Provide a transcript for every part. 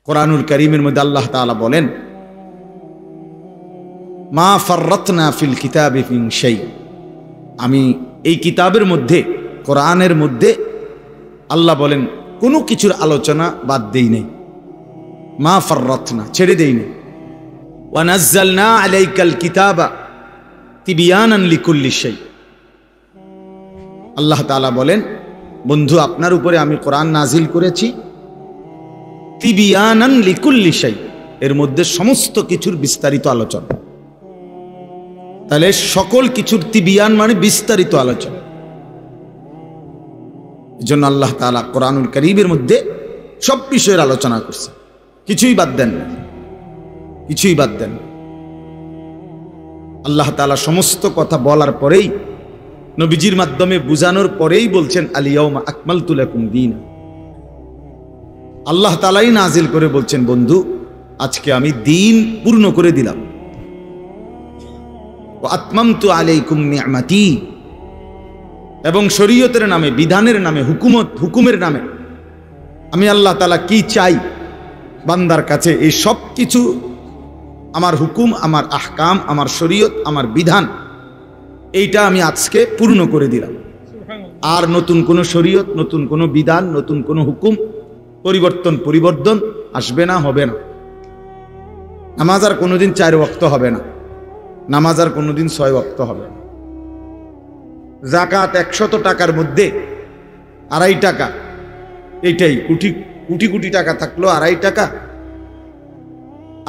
কোরআনুল কারীমের মধ্যে আল্লাহ তাআলা বলেন, মা ফাররাতনা ফিল কিতাবি মিন শাই। আমি এই কিতাবের মধ্যে, কোরআনের মধ্যে আল্লাহ বলেন কোনো কিছুর আলোচনা বাদ দেই নাই। মা ফাররাতনা, ছেড়ে দেই নাই। ওয়া নাযালনা আলাইকাল কিতাবা তিবিয়ানান লিকুল্লি শাই। আল্লাহ তাআলা বলেন, বন্ধু আপনার উপরে আমি কোরআন নাজিল করেছি তিবিয়ানান লিকুল্লি শাই, এর মধ্যে সমস্ত কিছুর বিস্তারিত আলোচনা। তাহলে সকল কিছুর তিবিয়ান মানে বিস্তারিত আলোচনা। এজন্য আল্লাহ তাআলা কোরআনুল কারীমের মধ্যে সব বিষয়ের আলোচনা করছে, কিছুই বাদ দেন না, কিছুই বাদ দেন। আল্লাহ তাআলা সমস্ত কথা বলার পরেই, নবীজির মাধ্যমে বুঝানোর পরেই বলছেন, আল ইয়াউমা আকমালতু লাকুম দীনা। আল্লাহ তাআলাই নাজিল করে বলছেন, বন্ধু আজকে আমি দিন পূর্ণ করে দিলাম। ওয়া আতমামতু আলাইকুম নি'মাতি, এবং শরীয়তের নামে, বিধানের নামে, হুকুমের নামে আমি আল্লাহ তাআলা কি চাই বান্দার কাছে, এই সব কিছু আমার হুকুম, আমার আহকাম, আমার শরীয়ত, আমার বিধান, এইটা আমি আজকে পূর্ণ করে দিলাম। আর নতুন কোন শরীয়ত, নতুন কোন বিধান, নতুন কোন হুকুম পরিবর্তন আসবে না, হবে না। নামাজ আর কোনোদিন 4 ওয়াক্ত হবে না, নামাজ আর কোনোদিন 6 ওয়াক্ত হবে না। যাকাত 100 টাকার মধ্যে 2.5 টাকা, এইটাই কোটি কোটি টাকা থাকলো 2.5 টাকা,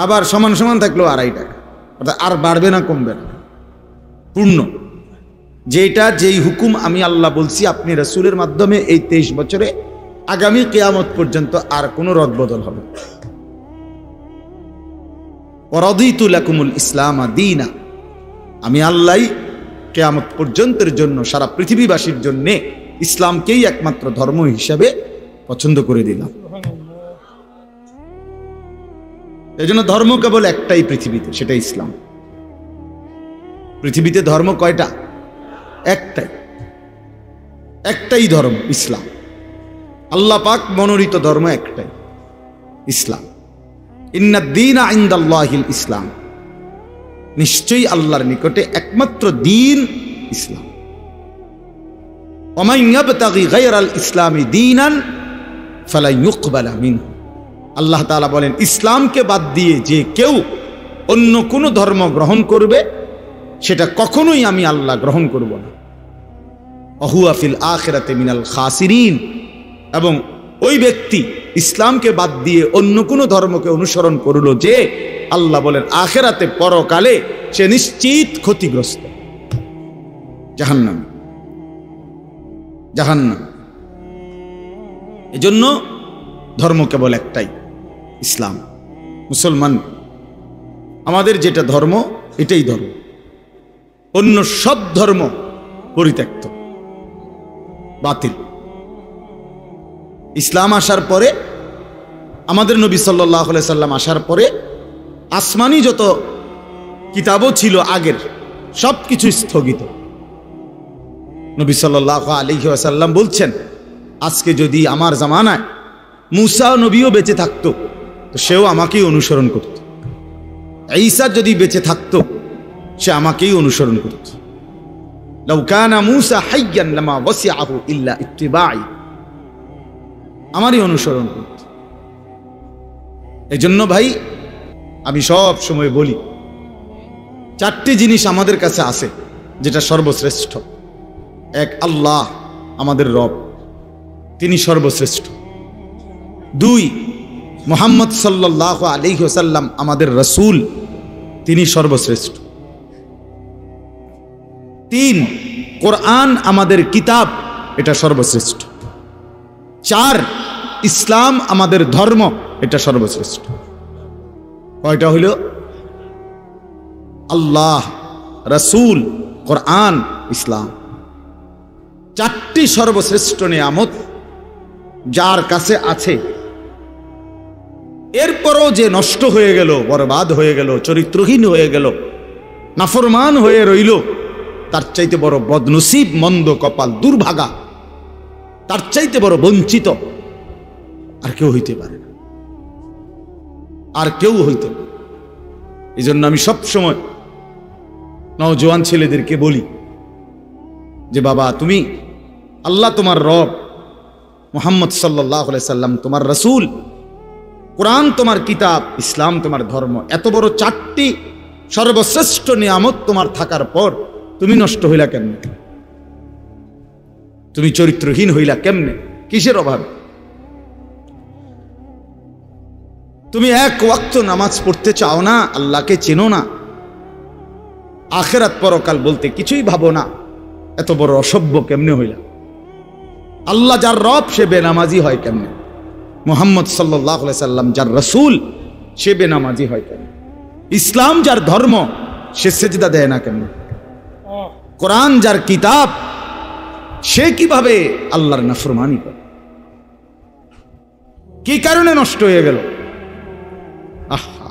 আবার সমান সমান থাকলো 2.5 টাকা, অর্থাৎ আর বাড়বে না, কমবে না, পূর্ণ। যেই হুকুম আমি আল্লাহ বলছি আপনি রাসূলের মাধ্যমে এই 23 বছরে, আগামী কিয়ামত পর্যন্ত আর কোনো রদবদল হবে না। ওয়ারাদিতু লাকুমুল ইসলাম দীনা, আমি আল্লাহ কিয়ামত পর্যন্তের জন্য, সারা পৃথিবীবাসীর জন্য ইসলামকেই একমাত্র ধর্ম হিসাবে পছন্দ করে দিলাম। এজন্য ধর্ম কেবল একটাই পৃথিবীতে, সেটা ইসলাম। পৃথিবীতে ধর্ম কয়টা? একটাই ধর্ম, ইসলাম। আল্লাহ পাক মনোনীত ধর্ম একটাই, ইসলাম। ইন্নাদ-দীনা ইনদাল্লাহিল ইসলাম, নিশ্চয়ই আল্লাহর নিকটে একমাত্র দ্বীন ইসলাম। ওয়া মান ইয়াবতাগি গায়রাল ইসলামি দীনান ফালা ইউকবালা মিনহু। আল্লাহ তাআলা বলেন, ইসলামকে বাদ দিয়ে যে কেউ অন্য কোন ধর্ম গ্রহণ করবে, সেটা কখনোই আমি আল্লাহ গ্রহণ করব না। ওয়া হুয়া ফিল আখিরাতি মিনাল খাসিরিন, এবং ওই ব্যক্তি ইসলামকে বাদ দিয়ে অন্য কোন ধর্মকে অনুসরণ করলো, যে আল্লাহ বলেন আখিরাতে, পরকালে সে নিশ্চিত ক্ষতিগ্রস্ত, জাহান্নাম। এজন্য ধর্ম কেবল একটাই, ইসলাম। মুসলমান আমাদের যেটা ধর্ম, এটাই ধর্ম। অন্য সব ধর্ম পরিত্যক্ত, বাতিল। ইসলাম আসার পরে, আমাদের নবী সাল্লাল্লাহু আলাইহি সাল্লাম আসার পরে, আসমানি যত কিতাবও ছিল আগের, সবকিছু স্থগিত। নবী সাল্লাল্লাহু আলাইহি ওয়াসাল্লাম বলছেন, আজকে যদি আমার জামানায় মুসা নবীও বেঁচে থাকতো, তো সেও আমাকেই অনুসরণ করত। ঈসা যদি বেঁচে থাকতো, সে আমাকেই অনুসরণ করত। লাউ কানা মুসা হাইয়ান লামা ওয়াসিআহু ইল্লা ইত্তিবাই, আমারই অনুসরণ করত। এজন্য ভাই, আমি সব সময় বলি, 4টি জিনিস আমাদের কাছে আছে যেটা সর্বশ্রেষ্ঠ। 1, আল্লাহ আমাদের রব, তিনি সর্বশ্রেষ্ঠ। 2, মুহাম্মদ সাল্লাল্লাহু আলাইহি ওয়াসাল্লাম আমাদের রাসূল, তিনি সর্বশ্রেষ্ঠ। 3, কোরআন আমাদের কিতাব, এটা সর্বশ্রেষ্ঠ। 4, ইসলাম আমাদের ধর্ম, এটা সর্বশ্রেষ্ঠ। কয়টা হইল? আল্লাহ, রাসূল, কোরআন, ইসলাম। 4টি সর্বশ্রেষ্ঠ নিয়ামত যার কাছে আছে, এরপরও যে নষ্ট হয়ে গেল, বরবাদ হয়ে গেল, চরিত্রহীন হয়ে গেল, নাফরমান হয়ে রইল, তার চাইতে বড় বদনসিব, মন্দ কপাল, দুর্ভাগা, তার চাইতে বড় বঞ্চিত আর কেউ হইতে পারে না। আর কেউ হইতো না। এই জন্য আমি সব সময় নওজোয়ান ছেলেদেরকে বলি যে বাবা, তুমি আল্লাহ তোমার রব, মুহাম্মদ সাল্লাল্লাহু আলাইহি সাল্লাম তোমার রাসূল, কোরআন তোমার কিতাব, ইসলাম তোমার ধর্ম, এত বড় 4টি সর্বশ্রেষ্ঠ নিয়ামত তোমার থাকার পর তুমি নষ্ট হইলা কেমনে? তুমি চরিত্রহীন হইলা কেমনে? কিসের অভাবে? তুমি এক ওয়াক্ত নামাজ পড়তে চাও না, আল্লাহকে চেনো না, আখিরাত পরকাল বলতে কিছুই ভাবো না, এত বড় অসভ্য কেমনে হইলা? আল্লাহ যার রব সে বেনামাজি হয় কেমনে? মুহাম্মদ সাল্লাল্লাহু আলাইহি সাল্লাম যার রাসূল সে বেনামাজি হয় কেমনে? ইসলাম যার ধর্ম সে সেজদা দেয় না কেমনে? কোরআন যার কিতাব সে কিভাবে আল্লাহর নাফরমানি করে? কি কারণে নষ্ট হয়ে গেল? আহা,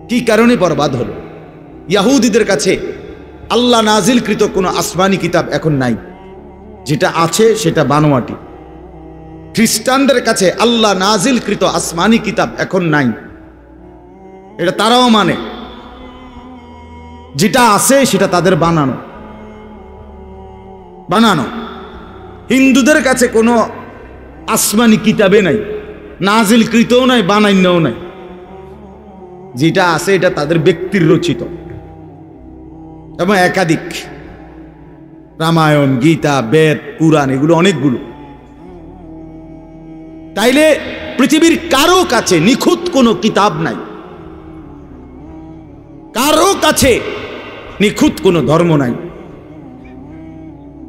কি কারণে বরবাদ হলো? ইহুদিদের কাছে আল্লাহ নাজিলকৃত কোনো আসমানি কিতাব এখন নাই, যেটা আছে সেটা বানোয়াটি। খ্রিস্টানদের কাছে আল্লাহ নাজিলকৃত আসমানি কিতাব এখন নাই, এটা তারাও মানে, যেটা আছে সেটা তাদের বানানো। হিন্দুদের কাছে কোনো আসমানি কিতাবে নাই, নাজিলকৃতও নাই, বানাইনও নাই। যেটা আছে এটা তাদের ব্যক্তির রচিত এবং একাধিক, রামায়ণ, গীতা, বেদ, পুরাণ, এগুলো অনেকগুলো। তাইলে পৃথিবীর কারো কাছে নিখুঁত কোনো কিতাব নাই, কারো কাছে নিখুঁত কোনো ধর্ম নাই।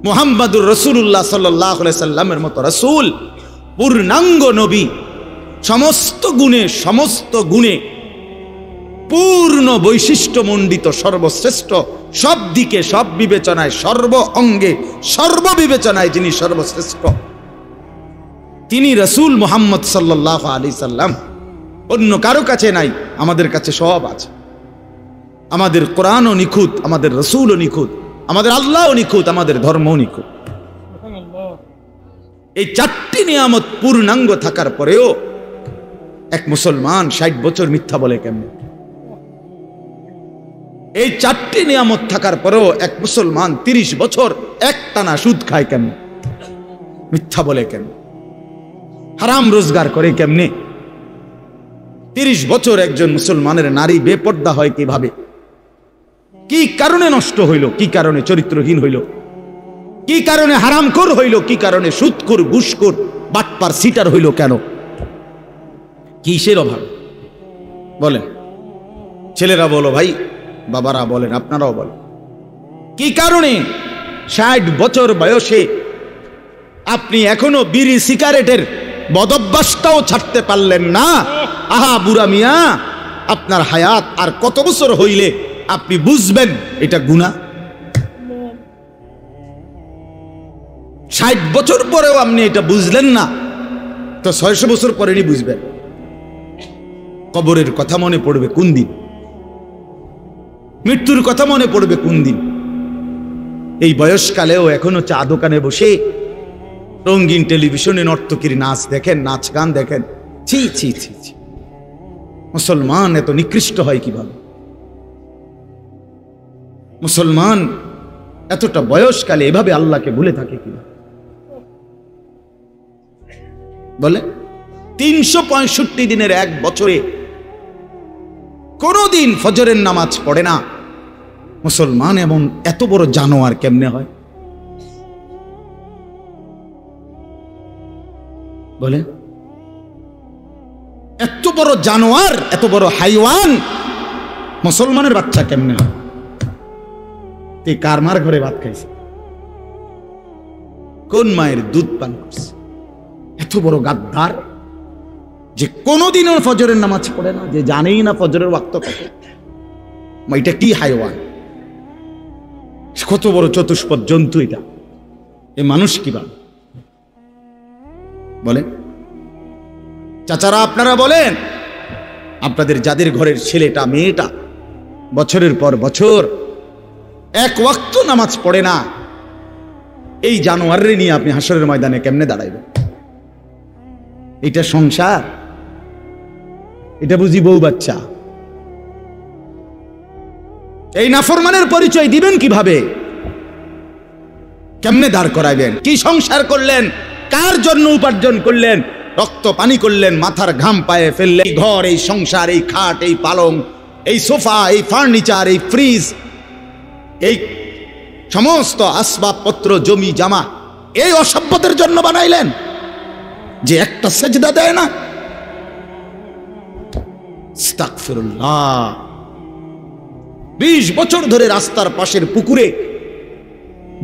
মুহাম্মাদুর রাসূলুল্লাহ সাল্লাল্লাহু আলাইহি সাল্লামের মতো রাসূল, পূর্ণাঙ্গ নবী, সমস্ত গুণে পূর্ণ বৈশিষ্ট্যমণ্ডিত, সর্বশ্রেষ্ঠ, সব দিকে, সব বিবেচনায়, সর্ব অঙ্গে, সর্ববিবেচনায় যিনি সর্বশ্রেষ্ঠ, তিনি রাসূল মুহাম্মদ সাল্লাল্লাহু আলাইহি সাল্লাম। অন্য কারো কাছে নাই, আমাদের কাছে সব আছে। আমাদের কোরআনও নিখুঁত, আমাদের রাসূলও নিখুঁত, আমাদের আল্লাহও নিখুঁত, আমাদের ধর্মও নিখুঁত। এই 4টি নিয়ামত পূর্ণাঙ্গ থাকার পরেও এক মুসলমান 60 বছর মিথ্যা বলে কেমনে? এই 4টি নিয়ামত থাকার পরেও এক মুসলমান 30 বছর একটানা সুদ খায় কেমনে? মিথ্যা বলে কেন? হারাম রোজগার করে কেমনে? 30 বছর একজন মুসলমানের নারী বেপর্দা হয় কিভাবে? কি কারণে নষ্ট হইল? কি কারণে চরিত্রহীন হইল? কি কারণে হারামখোর হইল? কি কারণে সুদখোর, ঘুষখোর, বাটপার, সিটার হইল কেন? কিসের অভাব বলেন? ছেলেরা বলো ভাই, বাবারা বলেন, আপনারাও বলেন, কি কারণে 60 বছর বয়সে আপনি এখনো বিড়ি সিগারেটের বদভ্যাসটাও ছাড়তে পারলেন না? আহা বুড়া মিয়া, আপনার হায়াত আর কত বছর হইলে আপনি বুঝবেন এটা গুনাহ? 60 বছর পরেও আপনি এটা বুঝলেন না, তো 600 বছর পরেই বুঝবেন। কবরের কথা মনে পড়বে কোন দিন? মৃত্যুর কথা মনে পড়বে কোন দিন? এই বয়সকালেও এখনো চা দোকানে বসে রঙিন টেলিভিশনে নর্তকীর নাচ দেখেন, নাচ গান দেখেন। ছি ছি ছি ছি, মুসলমান এত নিকৃষ্ট হয় কিভাবে? মুসলমান এতটা বয়সকালে এভাবে আল্লাহকে ভুলে থাকে কিভাবে? বলে 365 দিনের এক বছরে কোনদিন ফজরের নামাজ পড়ে না মুসলমান, এমন এত বড় জানোয়ার কেমনে হয়? বলে এত বড় জানোয়ার, এত বড় হাইওয়ান মুসলমানের বাচ্চা কেমনে হয়? তুই কার মার ঘরে ভাত খাইছে? কোন মায়ের দুধ পান করছে? এত বড় গাদ্দার যে কোনদিনও ফজরের নামাজ পড়ে না, যে জানেই না ফজরের ওয়াক্ত কত। এটা কি হাইওয়ান? কত বড় চতুষ্পদ জন্তু এটা! এ মানুষ কিভাবে? বলেন চাচারা, আপনারা বলেন, আপনাদের যাদের ঘরের ছেলেটা মেয়েটা বছরের পর বছর এক ওয়াক্ত নামাজ পড়ে না, এই জানোয়ারে নিয়ে আপনি হাসরের ময়দানে কেমনে দাঁড়াইবেন? এটা সংসার? এটা বুঝি বউ বাচ্চা। এই নাফরমানের পরিচয় দিবেন কিভাবে? কেমনে দাঁড় করাইবেন? কি সংসার করলেন? কার জন্য উপার্জন করলেন? রক্ত পানি করলেন, মাথার ঘাম পায়ে ফেললেন। এই ঘর, এই সংসার, এই খাট, এই পালং, এই সোফা, এই ফার্নিচার, এই ফ্রিজ, এই সমস্ত আসবাবপত্র, জমি জামা, এই অসভ্যদের জন্য বানাইলেন যে একটা সেজদা দেয় না। আস্তাগফিরুল্লাহ। 20 বছর ধরে রাস্তার পাশের পুকুরে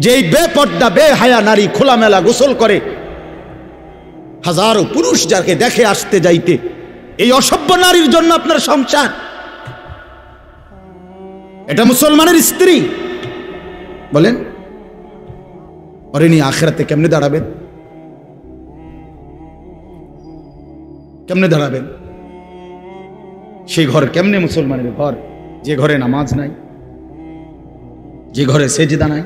যেই বেপর্দা বেহায়া নারী খোলামেলা গোসল করে, হাজারো পুরুষ যাকে দেখে আসতে যাইতে, এই অসভ্য নারীর জন্য আপনার সংসার। এটা মুসলমানের স্ত্রী বলেন, ওরে নিয়ে আখিরাতে কেমনে দাঁড়াবেন? কেমনে দাঁড়াবেন? সেই ঘর কেমনে মুসলমানের ঘর যে ঘরে নামাজ নাই, যে ঘরে সেজদা নাই,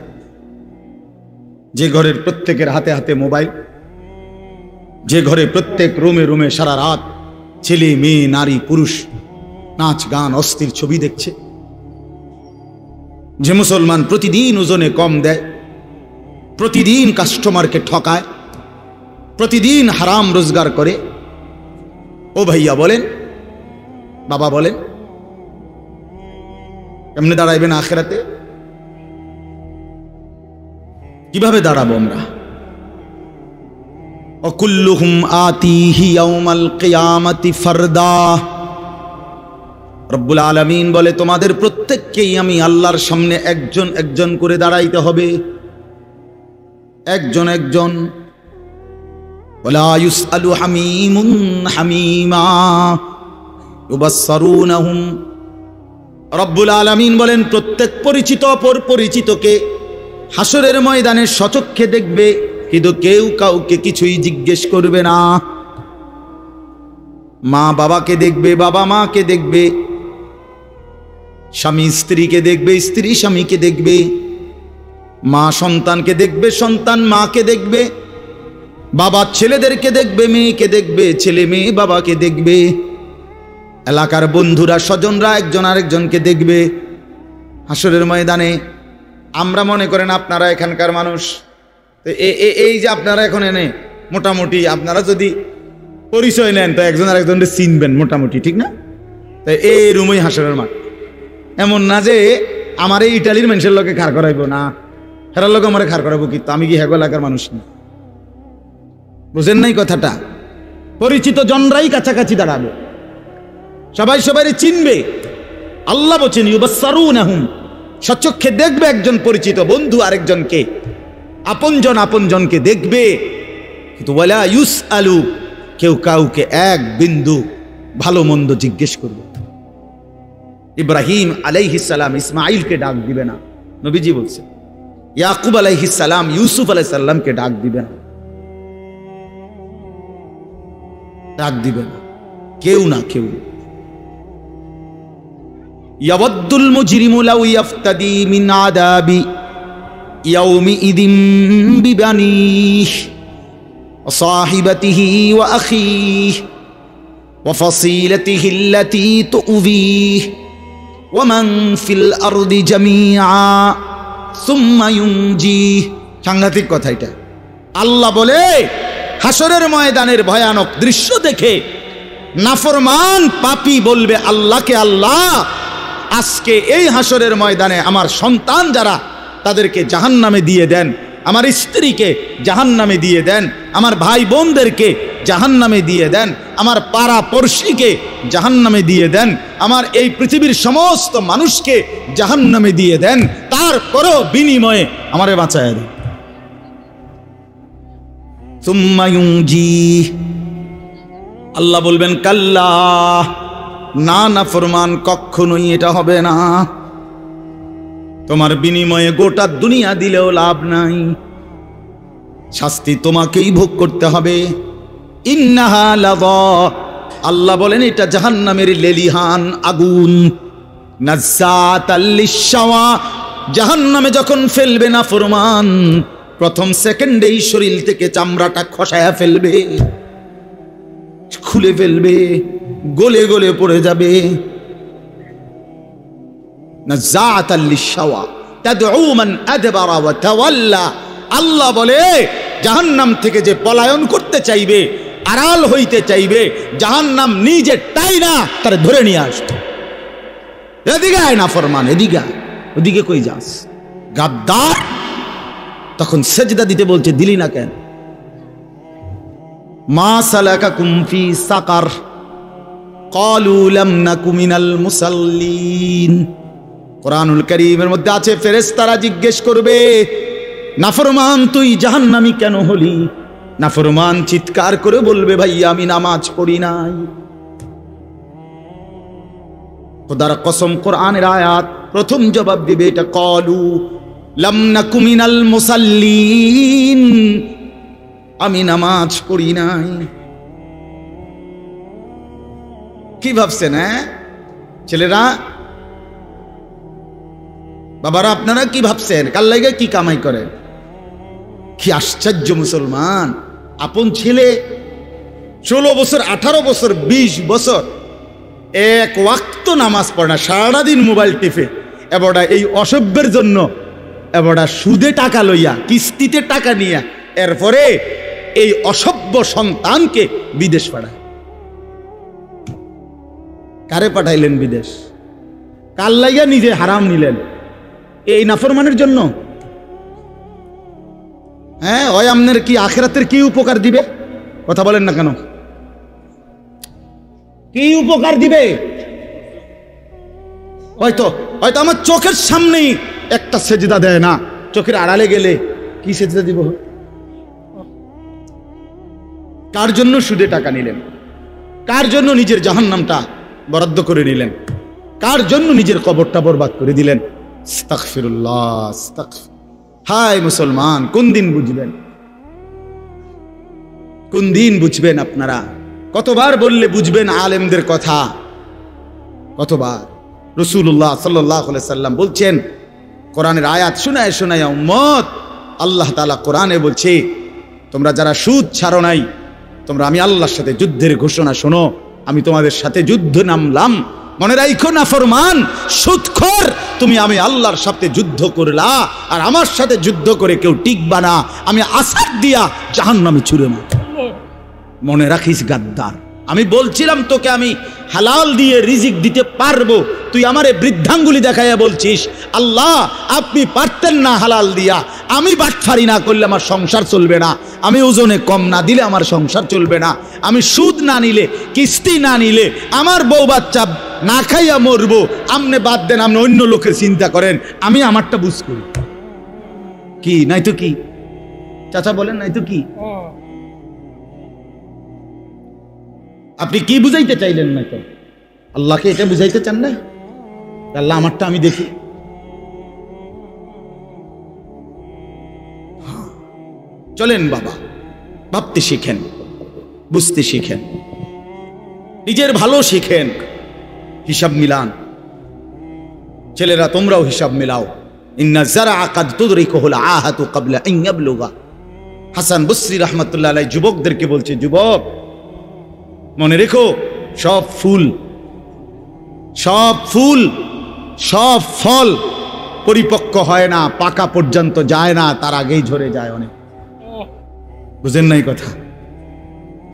যে ঘরের প্রত্যেকের হাতে হাতে মোবাইল, যে ঘরে প্রত্যেক রুমে রুমে সারা রাত ছেলে মেয়ে নারী পুরুষ নাচ গান অস্থির ছবি দেখছে, যে মুসলমান প্রতিদিন ওজনে কম দেয়, প্রতিদিন কাস্টমারকে ঠকায়, প্রতিদিন হারাম রোজগার করে। ও ভাইয়া বলেন, বাবা বলেন, কেমনে দাঁড়াইবেন আখিরাতে? কিভাবে দাঁড়াবো আমরা? অকুল্লুহুম আতিহি ইয়াউমাল কিয়ামাতি ফারদা। রব্বুল আলামিন বলে, তোমাদের প্রত্যেককেই আমি আল্লাহর সামনে একজন একজন করে দাঁড়াইতে হবে, একজন একজন। ওয়ালা ইউসআলু হামিমুন হামিমা ইউবাসসারুনহুম। রব্বুল আলামিন বলেন, প্রত্যেক পরিচিত অপর পরিচিতকে হাসরের ময়দানে সচক্ষে দেখবে, কিন্তু কেউ কাউকে কিছুই জিজ্ঞেস করবে না। মা বাবাকে দেখবে, বাবা মাকে দেখবে, স্বামী স্ত্রীকে দেখবে, স্ত্রী স্বামীকে দেখবে, মা সন্তানকে দেখবে, সন্তান মাকে দেখবে, বাবা ছেলেদেরকে দেখবে, মেয়েকে দেখবে, ছেলে মেয়ে বাবাকে দেখবে, এলাকার বন্ধুরা স্বজনরা একজন আরেকজনকে দেখবে। হাসরের ময়দানে আমরা মনে করেন আপনারা এখানকার মানুষ, এই যে আপনারা এখন এনে মোটামুটি আপনারা যদি পরিচয় নেন তো একজন আরেকজনকে চিনবেন মোটামুটি, ঠিক না? তো এই রুমই হাসরের মাঠ। এমন না যে আমার এই ইটালির মানুষের লোকে খাড় করাইবো না, হেরার লোক আমার খাড় করাবো, কিন্তু আমি কি হেগো এলাকার মানুষ না? বুঝেন নাই কথাটা? পরিচিত জনরাই কাছাকাছি দাঁড়াবে, সবাই সবাই চিনবে। আল্লাহ বলছেন ইউবাসসারুনহুম, সচক্ষে দেখবে একজন পরিচিত বন্ধু আরেকজনকে, আপনজন আপনজনকে দেখবে, কিন্তু ওয়ালা ইউসআলু, কেউ কাউকে এক বিন্দু ভালো মন্দ জিজ্ঞেস করবে। ইব্রাহিম আলাইহিস সালাম ইসমাইলকে ডাক দিবে না, নবীজি বলছে। ইয়াকুব আলাইহিস সালাম ইউসুফ আলাইহিস সালামকে ডাক দিবে না, ডাক দিবে না, কেউ না কেউ। ইয়াওয়াদ্দুল মুজরিমু লাউ ইয়াফতাদি মিন আযাবি ইয়াউমিইযিন বিবানিহি ওয়া সাহিবাতিহি ওয়া আখিহি ওয়া ফাসিলাতিহি আল্লাতী তু'যিহি ওয়া মান ফিল আরদি জামিআ সুম্মা ইউনজিহি। সাংঘাতিক কথা এটা। আল্লাহ বলে, হাসরের ময়দানের ভয়ানক দৃশ্য দেখে নাফরমান পাপী বলবে আল্লাহকে, আল্লাহ আজকে এই হাসরের ময়দানে আমার সন্তান যারা, তাদেরকে জাহান্নামে দিয়ে দেন, আমার স্ত্রীকে জাহান্নামে দিয়ে দেন, আমার ভাই বোনদেরকে জাহান্নামে দিয়ে দেন, আমার পাড়া পড়শিকে জাহান্নামে দিয়ে দেন, আমার এই পৃথিবীর সমস্ত মানুষকে জাহান্নামে দিয়ে দেন, তারপরও বিনিময়ে আমারে বাঁচায় দেন। সুম্মা ইউনজিহি, আল্লাহ বলবেন কাল্লা, না না ফরমান, কখনোই এটা হবে না। তোমার বিনিময়ে গোটা দুনিয়া দিলেও লাভ নাই, শাস্তি তোমাকেই ভোগ করতে হবে। ইন্নাহা লাযা, আল্লাহ বলেন এটা জাহান্নামের লেলিহান আগুন। নাজ্জাতাল লিশশাওয়া, জাহান্নামে যখন ফেলবে না ফরমান, প্রথম সেকেন্ডেই শরীর থেকে চামড়াটা খসায়া ফেলবে, খুলে ফেলবে, গলে গলে পড়ে যাবে। নাযাআতাল লিশাওয়া তাদউ মান আদবারা ওয়া তাওয়াল্লা। আল্লাহ বলে জাহান্নাম থেকে যে পলায়ন করতে চাইবে, আড়াল হইতে চাইবে, জাহান্নাম নিজে টাইনা তারে ধরে নিয়ে আসবে। এদিকে আয় না ফরমান, এদিকে আয়, ওদিকে কই যাস গাদ্দার। তখন সেজদা দিতে বলছে, দিলি না কেন? মা সালাকাকুম ফি সাকার ক্বালু লাম নাকু মিনাল মুসাল্লিন। কোরআনুল কারীমের মধ্যে আছে ফেরেশতারা জিজ্ঞেস করবে, নাফরমান তুই জাহান্নামী কেন হলি? নাফরমান চিৎকার করে বলবে, ভাইয়া আমি নামাজ পড়ি নাই। খোদার কসম, কোরআনের আয়াত প্রথম জবাব দিবে এটা, ক্বালু লাম নাকু মিনাল মুসাল্লিন, আমি নামাজ পড়ি নাই। কি ভাবছেন? হ্যাঁ ছেলেরা, বাবারা, আপনারা কি ভাবছেন? কাল লাগে কি কামাই করে? কি আশ্চর্য মুসলমান! আপন ছেলে 16 বছর, 18 বছর, 20 বছর এক ওয়াক্ত নামাজ পড়ে না, সারাদিন মোবাইল টিপে। এবারটা এই অসভ্যের জন্য এবারটা সুদে টাকা লইয়া, কিস্তিতে টাকা নিয়া, এরপরে এই অসভ্য সন্তানকে বিদেশ পাঠায়। কারে পাঠাইলেন বিদেশ? কাল লাইয়া নিজে হারাম নিলেন এই নাফরমানের জন্য। হ্যাঁ, ওই আপনার কি আখিরাতের কি উপকার দিবে? কথা বলেন না কেন? কি উপকার দিবে? হয়তো হয়তো আমার চোখের সামনেই একটা সেজদা দেয় না, চোখের আড়ালে গেলে কি সেজদা দিব? কার জন্য সুদে টাকা নিলেন? কার জন্য নিজের জাহান্নামটা বরাদ্দ করে নিলেন? কার জন্য নিজের কবরটা বরবাদ করে দিলেন? আস্তাগফিরুল্লাহ, আস্তাগফির। হায় মুসলমান, কোন দিন বুঝবেন? কোন দিন বুঝবেন আপনারা? কতবার বললে বুঝবেন আলেমদের কথা? কতবার? রাসূলুল্লাহ সাল্লাল্লাহু আলাইহি সাল্লাম বলছেন, কোরআনের আয়াত শোনায় শোনায় উম্মত, আল্লাহ তাআলা কোরআনে বলছে, তোমরা যারা সুদ ছাড়ো নাই, তোমরা আমি আল্লাহর সাথে যুদ্ধের ঘোষণা শোনো, আমি তোমাদের সাথে যুদ্ধ নামলাম। মনে রাখো না ফরমান, সুদখোর, তুমি আমি আল্লাহর সাথে যুদ্ধ করলা, আর আমার সাথে যুদ্ধ করে কেউ টিকবা না, আমি আসাদ দিয়া জাহান্নামে ছুঁড়ে মারব। মনে রাখিস গাদ্দার, আমি বলছিলাম তোকে আমি হালাল দিয়ে রিজিক দিতে পারবো, তুই আমারে বৃদ্ধাঙ্গুলি দেখাইয়া বলছিস আল্লাহ আপনি পারতেন না হালাল দিয়া। আমি বাটফারি না করলে আমার সংসার চলবে না, আমি ওজনে কম না দিলে আমার সংসার চলবে না, আমি সুদ না নিলে, কিস্তি না নিলে আমার বউ বাচ্চা না খাইয়া মরবো। আমনে বাদ দেন, আপনি অন্য লোকের চিন্তা করেন, আমি আমারটা বুঝ করি। কি নাই তো কি? চাচা বলেন, নাই তো কি? আপনি কি বুঝাইতে চাইলেন? না তো আল্লাহকে এটা বুঝাইতে চান না? আল্লাহ আমারটা আমি দেখি। চলেন বাবা, ভাবতে শিখেন, বুঝতে শিখেন, নিজের ভালো শিখেন, হিসাব মিলান। ছেলেরা তোমরাও হিসাব মিলাও। ইন্না যারআ কাদ তুদরিকুহুল আহাতু ক্বাবলা আন ইয়াবলুগা। হাসান বসরি রাহমাতুল্লাহ আলাইহি যুবকদেরকে বলছে, যুবক মনে রেখো, সব ফুল, সব ফুল, সব ফল পরিপক্ক হয় না, পাকা পর্যন্ত যায় না, তার আগেই ঝরে যায় অনেক। বুঝেন নাই কথা?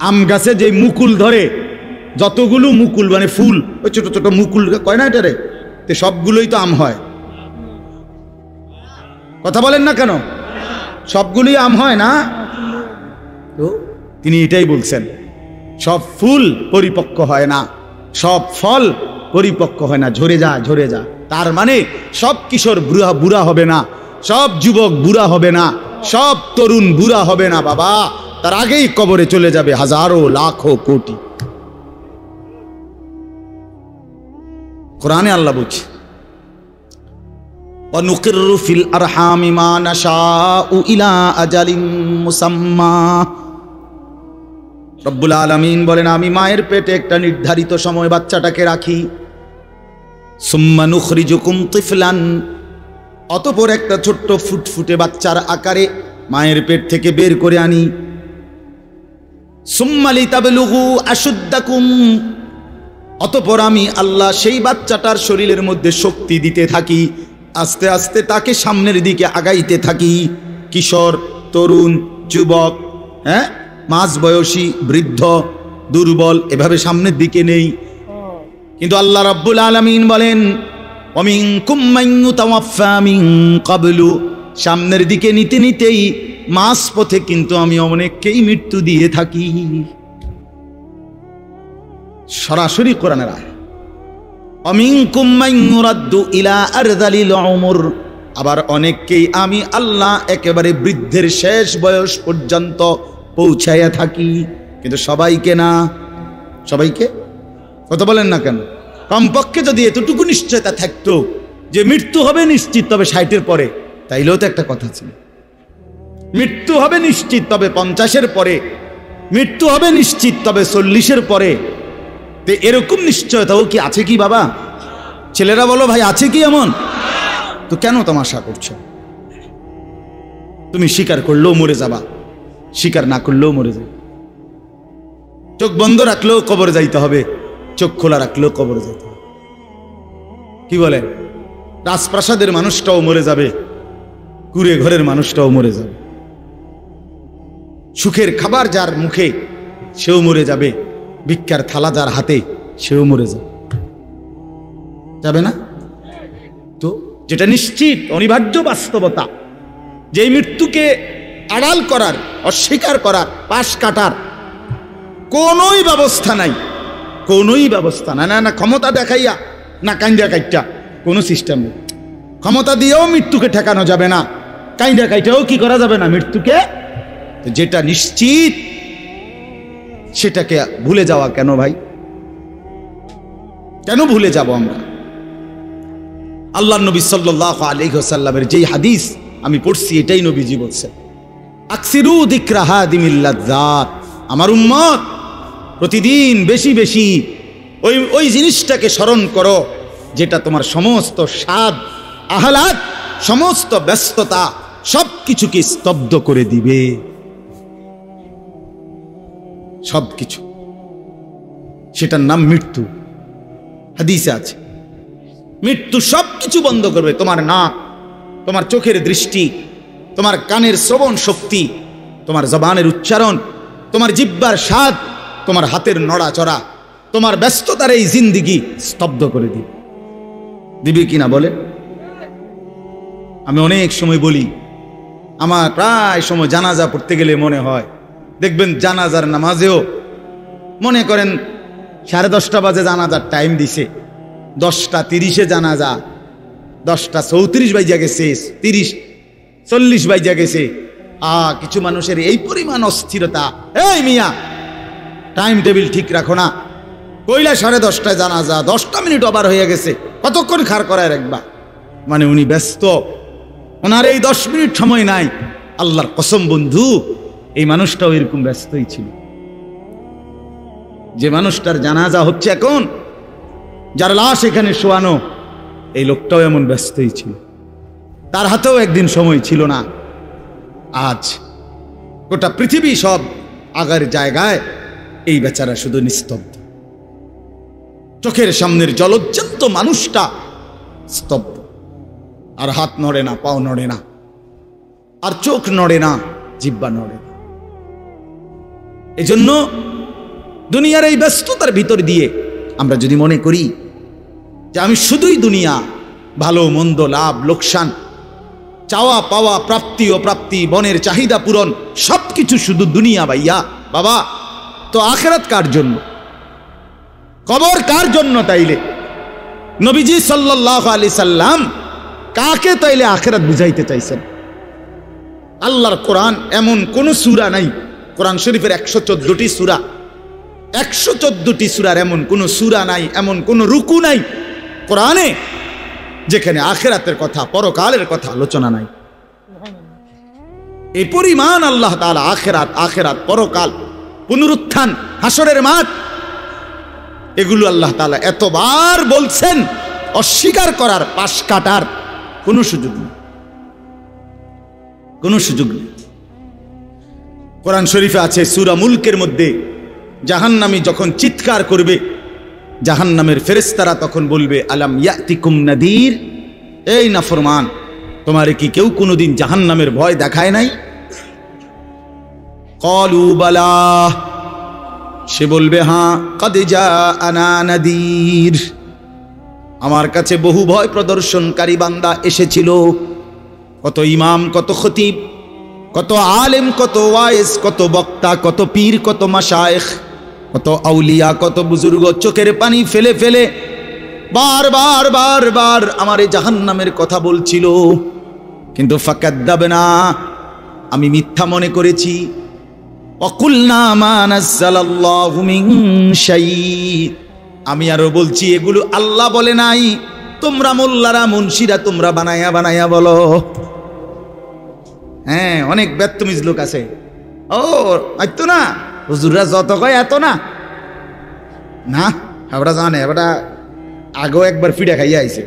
আম গাছে যে মুকুল ধরে, যতগুলো মুকুল মানে ফুল, ওই ছোট ছোট মুকুল কয় না এটারে, তো সবগুলোই তো আম হয়। কথা বলেন না কেন? সবগুলোই আম হয় না? তো তিনি এটাই বলছেন, সব ফুল পরিপক্ক হয় না, সব ফল পরিপক্ক হয় না, ঝরে যা, ঝরে যা। তার মানে সব কিশোর বুড়া হবে না, সব যুবক বুড়া হবে না, সব তরুণ বুড়া হবে না বাবা, তার আগেই কবরে চলে যাবে হাজারো লাখো কোটি। কোরআনে আল্লাহ বলছে, ওয়ানুকিররু ফিল আরহামি মা নাশাউ ইলা আজালিম মুসাম্মা। রব্বুল আলামিন বলেন, আমি মায়ের পেটে একটা নির্ধারিত সময় বাচ্চাটাকে রাখি, সুম্মা নুখরিজুকুম তিফলান, অতঃপর একটা ছোট্ট ফুটফুটে বাচ্চার আকারে মায়ের পেট থেকে বের করে আনি, সুম্মা লিতাবলুগু আশুদ্দাকুম, অতঃপর আমি আল্লাহ সেই বাচ্চাটার শরীরের মধ্যে শক্তি দিতে থাকি, আস্তে আস্তে তাকে সামনের দিকে আগাইতে থাকি। কিশোর, তরুণ, যুবক, মাঝবয়সী, বৃদ্ধ, দুর্বল, এভাবে সামনের দিকে নেই। কিন্তু আল্লাহ রাব্বুল আলামিন বলেন ওয়ামিনকুম মান ইউতাওয়াফফা মিন ক্বাবলু, সামনের দিকে নিতে নিতেই মাঝ পথে কিন্তু আমি অনেককেই মৃত্যু দিয়ে থাকি। সরাসরি কোরআনের আয়াত। ওয়ামিনকুম মান ইউরাদ্দু ইলা আরযালিল উমর, আবার অনেককেই আমি আল্লাহ একেবারে বৃদ্ধের শেষ বয়স পর্যন্ত পৌঁছাইয়া থাকি, কিন্তু সবাইকে না। সবাইকে কথা বলেন না কেন? কমপক্ষে যদি এতটুকু নিশ্চয়তা থাকতো যে মৃত্যু হবে নিশ্চিত তবে 60-এর পরে, তাইলেও তো একটা কথা ছিল। মৃত্যু হবে নিশ্চিত তবে 50-এর পরে, মৃত্যু হবে নিশ্চিত তবে 40-এর পরে। তো এরকম নিশ্চয়তাও কি আছে কি বাবা? ছেলেরা বলো ভাই, আছে কি এমন? তো কেন তামাশা করছো? তুমি স্বীকার করলেও মরে যাবা, স্বীকার না করলেও মরে যাবে। চোখ বন্ধ রাখলেও কবরে যাইতে হবে, চোখ খোলা রাখলেও কবরে যাইতে হবে। কি বলে? রাজপ্রাসাদের মানুষটাও মরে যাবে, কুড়ে ঘরের মানুষটাও মরে যাবে। সুখের খাবার যার মুখে সেও মরে যাবে, ভিক্ষার থালা যার হাতে সেও মরে যাবে। যাবে না? তো যেটা নিশ্চিত অনিবার্য বাস্তবতা, যে মৃত্যুকে আড়াল করার, অস্বীকার করার, পাশ কাটার কোনোই ব্যবস্থা নাই, কোনোই ব্যবস্থা নাই। না ক্ষমতা দেখাইয়া, না কাইন্দা কাইটা, কোনো সিস্টেম নেই। ক্ষমতা দিয়েও মৃত্যুকে ঠেকানো যাবে না, কাইন্দা কাইটাও কি করা যাবে না মৃত্যুকে। যেটা নিশ্চিত সেটাকে ভুলে যাওয়া কেন ভাই? কেন ভুলে যাব আমরা? আল্লাহর নবী সাল্লাল্লাহু আলাইহি ওয়াসাল্লামের যেই হাদিস আমি পড়ছি এটাই নবীজি বলছেন, আকসিরু যিকরা হাদিমিল লাযযাত, আমার উম্মত প্রতিদিন বেশি বেশি ওই জিনিসটাকে স্মরণ করো যেটা তোমার সমস্ত স্বাদ, আহ্লাদ, সমস্ত ব্যস্ততা সবকিছুকে স্তব্ধ করে দিবে। সবকিছু, সেটার নাম মৃত্যু। হাদিসে আছে মৃত্যু সবকিছু বন্ধ করবে। তোমার নাক, তোমার চোখের দৃষ্টি, তোমার কানের শ্রবণ শক্তি, তোমার জবানের উচ্চারণ, তোমার জিহ্বার স্বাদ, তোমার হাতের নড়াচড়া, তোমার ব্যস্ততার এই জিন্দিগি স্তব্ধ করে দিবে। দিবে কিনা বলে? আমি অনেক সময় বলি, আমার প্রায় সময় জানাজা পড়তে গেলে মনে হয়, দেখবেন জানাজার নামাজেও মনে করেন 10:30 বাজে জানাজার টাইম দিছে, 10:30 জানাজা, 10:34 বাইজা গেছে, 30-40 বাইজা গেছে। কিছু মানুষের এই পরিমাণ অস্থিরতা, এই মিয়া টাইম টেবিল ঠিক রাখো না, কইলা 10:30 জানাজা, 10টা মিনিট ওভার হয়ে গেছে, কতক্ষণ খাড় করায় রাখবা? মানে উনি ব্যস্ত, ওনার এই 10 মিনিট সময় নাই। আল্লাহর কসম বন্ধু, এই মানুষটাও এরকম ব্যস্তই ছিল। যে মানুষটার জানাজা হচ্ছে এখন, যার লাশ এখানে শোয়ানো, এই লোকটাও এমন ব্যস্তই ছিল। তার হাতেও একদিন সময় ছিল না। আজ গোটা পৃথিবী সব আগার জায়গায়, এই বেচারা শুধু নিস্তব্ধ। চোখের সামনের জলজ্জান্ত মানুষটা স্তব্ধ, আর হাত নড়ে না, পাও নড়ে না, আর চোখ নড়ে না, জিহ্বা নড়ে না। এজন্য দুনিয়ার এই ব্যস্ততার ভিতর দিয়ে আমরা যদি মনে করি যে আমি শুধুই দুনিয়া, ভালো মন্দ, লাভ লোকসান, চাওয়া পাওয়া, প্রাপ্তি অপ্রাপ্তি, বনের চাহিদা পূরণ, সবকিছু শুধু দুনিয়া ভাইয়া, বাবা তো আখিরাত কার জন্য? কবর কার জন্য? তাইলে নবীজি সাল্লাল্লাহু আলাইহি সাল্লাম কাকে তাইলে আখিরাত বুঝাইতে চাইছেন? আল্লাহর কোরআন এমন কোন সূরা নাই, কোরআন শরীফের 114টি সূরা, 114টি সূরার এমন কোন সূরা নাই, এমন কোন রুকু নাই কোরআনে যেখানে আখিরাতের কথা, পরকালের কথা আলোচনা নাই। এই পরিমাণ আল্লাহ তাআলা আখিরাত, আখিরাত, পরকাল, পুনরুত্থান, হাসরের মাঠ, এগুলো আল্লাহ তাআলা এতবার বলছেন, অস্বীকার করার, পাশ কাটার কোনো সুযোগ নেই, কোনো সুযোগ নেই। কোরআন শরীফে আছে সূরা মুলকের মধ্যে, জাহান্নামী যখন চিৎকার করবে, জাহান্নামের ফেরেশতারা তখন বলবে আলাম ইয়াতিকুম নাদির, এই নাফরমান, তোমারে কি কেউ কোনোদিন জাহান্নামের ভয় দেখায় নাই? ক্বালু বালা, সে বলবে হ্যাঁ, কদ জাআনা নাদির, আমার কাছে বহু ভয় প্রদর্শনকারী বান্দা এসেছিল। কত ইমাম, কত খতিব, কত আলেম, কত ওয়াইজ, কত বক্তা, কত পীর, কত মাশায়েখ, কত আউলিয়া, কত বুজুর্গ চোখের পানি ফেলে ফেলে বারবার বারবার আমার এই জাহান্নামের কথা বলছিল, কিন্তু ফাকাদ্দাবনা, আমি মিথ্যা মনে করেছি। ওয়াকুলনা মা নাযালাল্লাহু মিন শাই, আমি আরো বলছি এগুলো আল্লাহ বলে নাই, তোমরা মোল্লারা মুন্সিরা তোমরা বানায়া বানায়া বলো। হ্যাঁ, অনেক বেত্তমিজ লোক আছে, ও এত না, হুজুররা যত কয় এত না, না আমরা জানে, আমরা আগেও একবার ফিডা খাইয়া আইছে,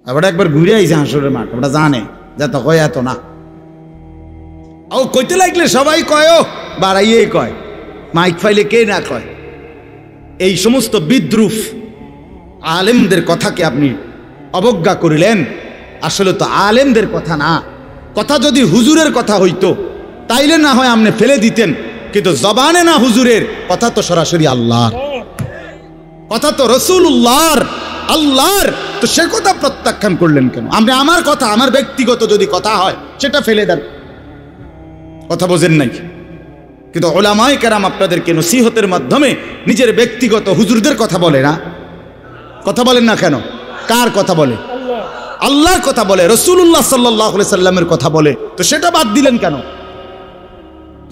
আমরা একবার ঘুরে আইছে হাঁসুরের মাঠ, আমরা জানে যত কয় এত না। ও কইতে লাগলে সবাই কয়, বাড়াইয়ে কয়, মাইক ফাইলে কে না কয়। এই সমস্ত বিদ্রুপ আলেমদের কথাকে আপনি অবজ্ঞা করিলেন। আসলে তো আলেমদের কথা না, কথা যদি হুজুরের কথা হইতো তাইলে না হয় আপনি ফেলে দিতেন, কিন্তু জবানে না হুজুরের কথা, তো সরাসরি আল্লাহর কথা, তো রাসূলুল্লাহর, আল্লাহর, তো সে কথা প্রত্যাখ্যান করলেন কেন? আপনি আমার কথা, আমার ব্যক্তিগত যদি কথা হয় সেটা ফেলে দেন, কথা বোঝেন নাই। কিন্তু উলামায়ে কেরাম আপনাদেরকে নসিহতের মাধ্যমে নিজের ব্যক্তিগত হুজুরদের কথা বলে না, কথা বলেন না কেন? কার কথা বলে? আল্লাহর কথা বলে, রাসূলুল্লাহ সাল্লাল্লাহু আলাইহি সাল্লামের কথা বলে, তো সেটা বাদ দিলেন কেন?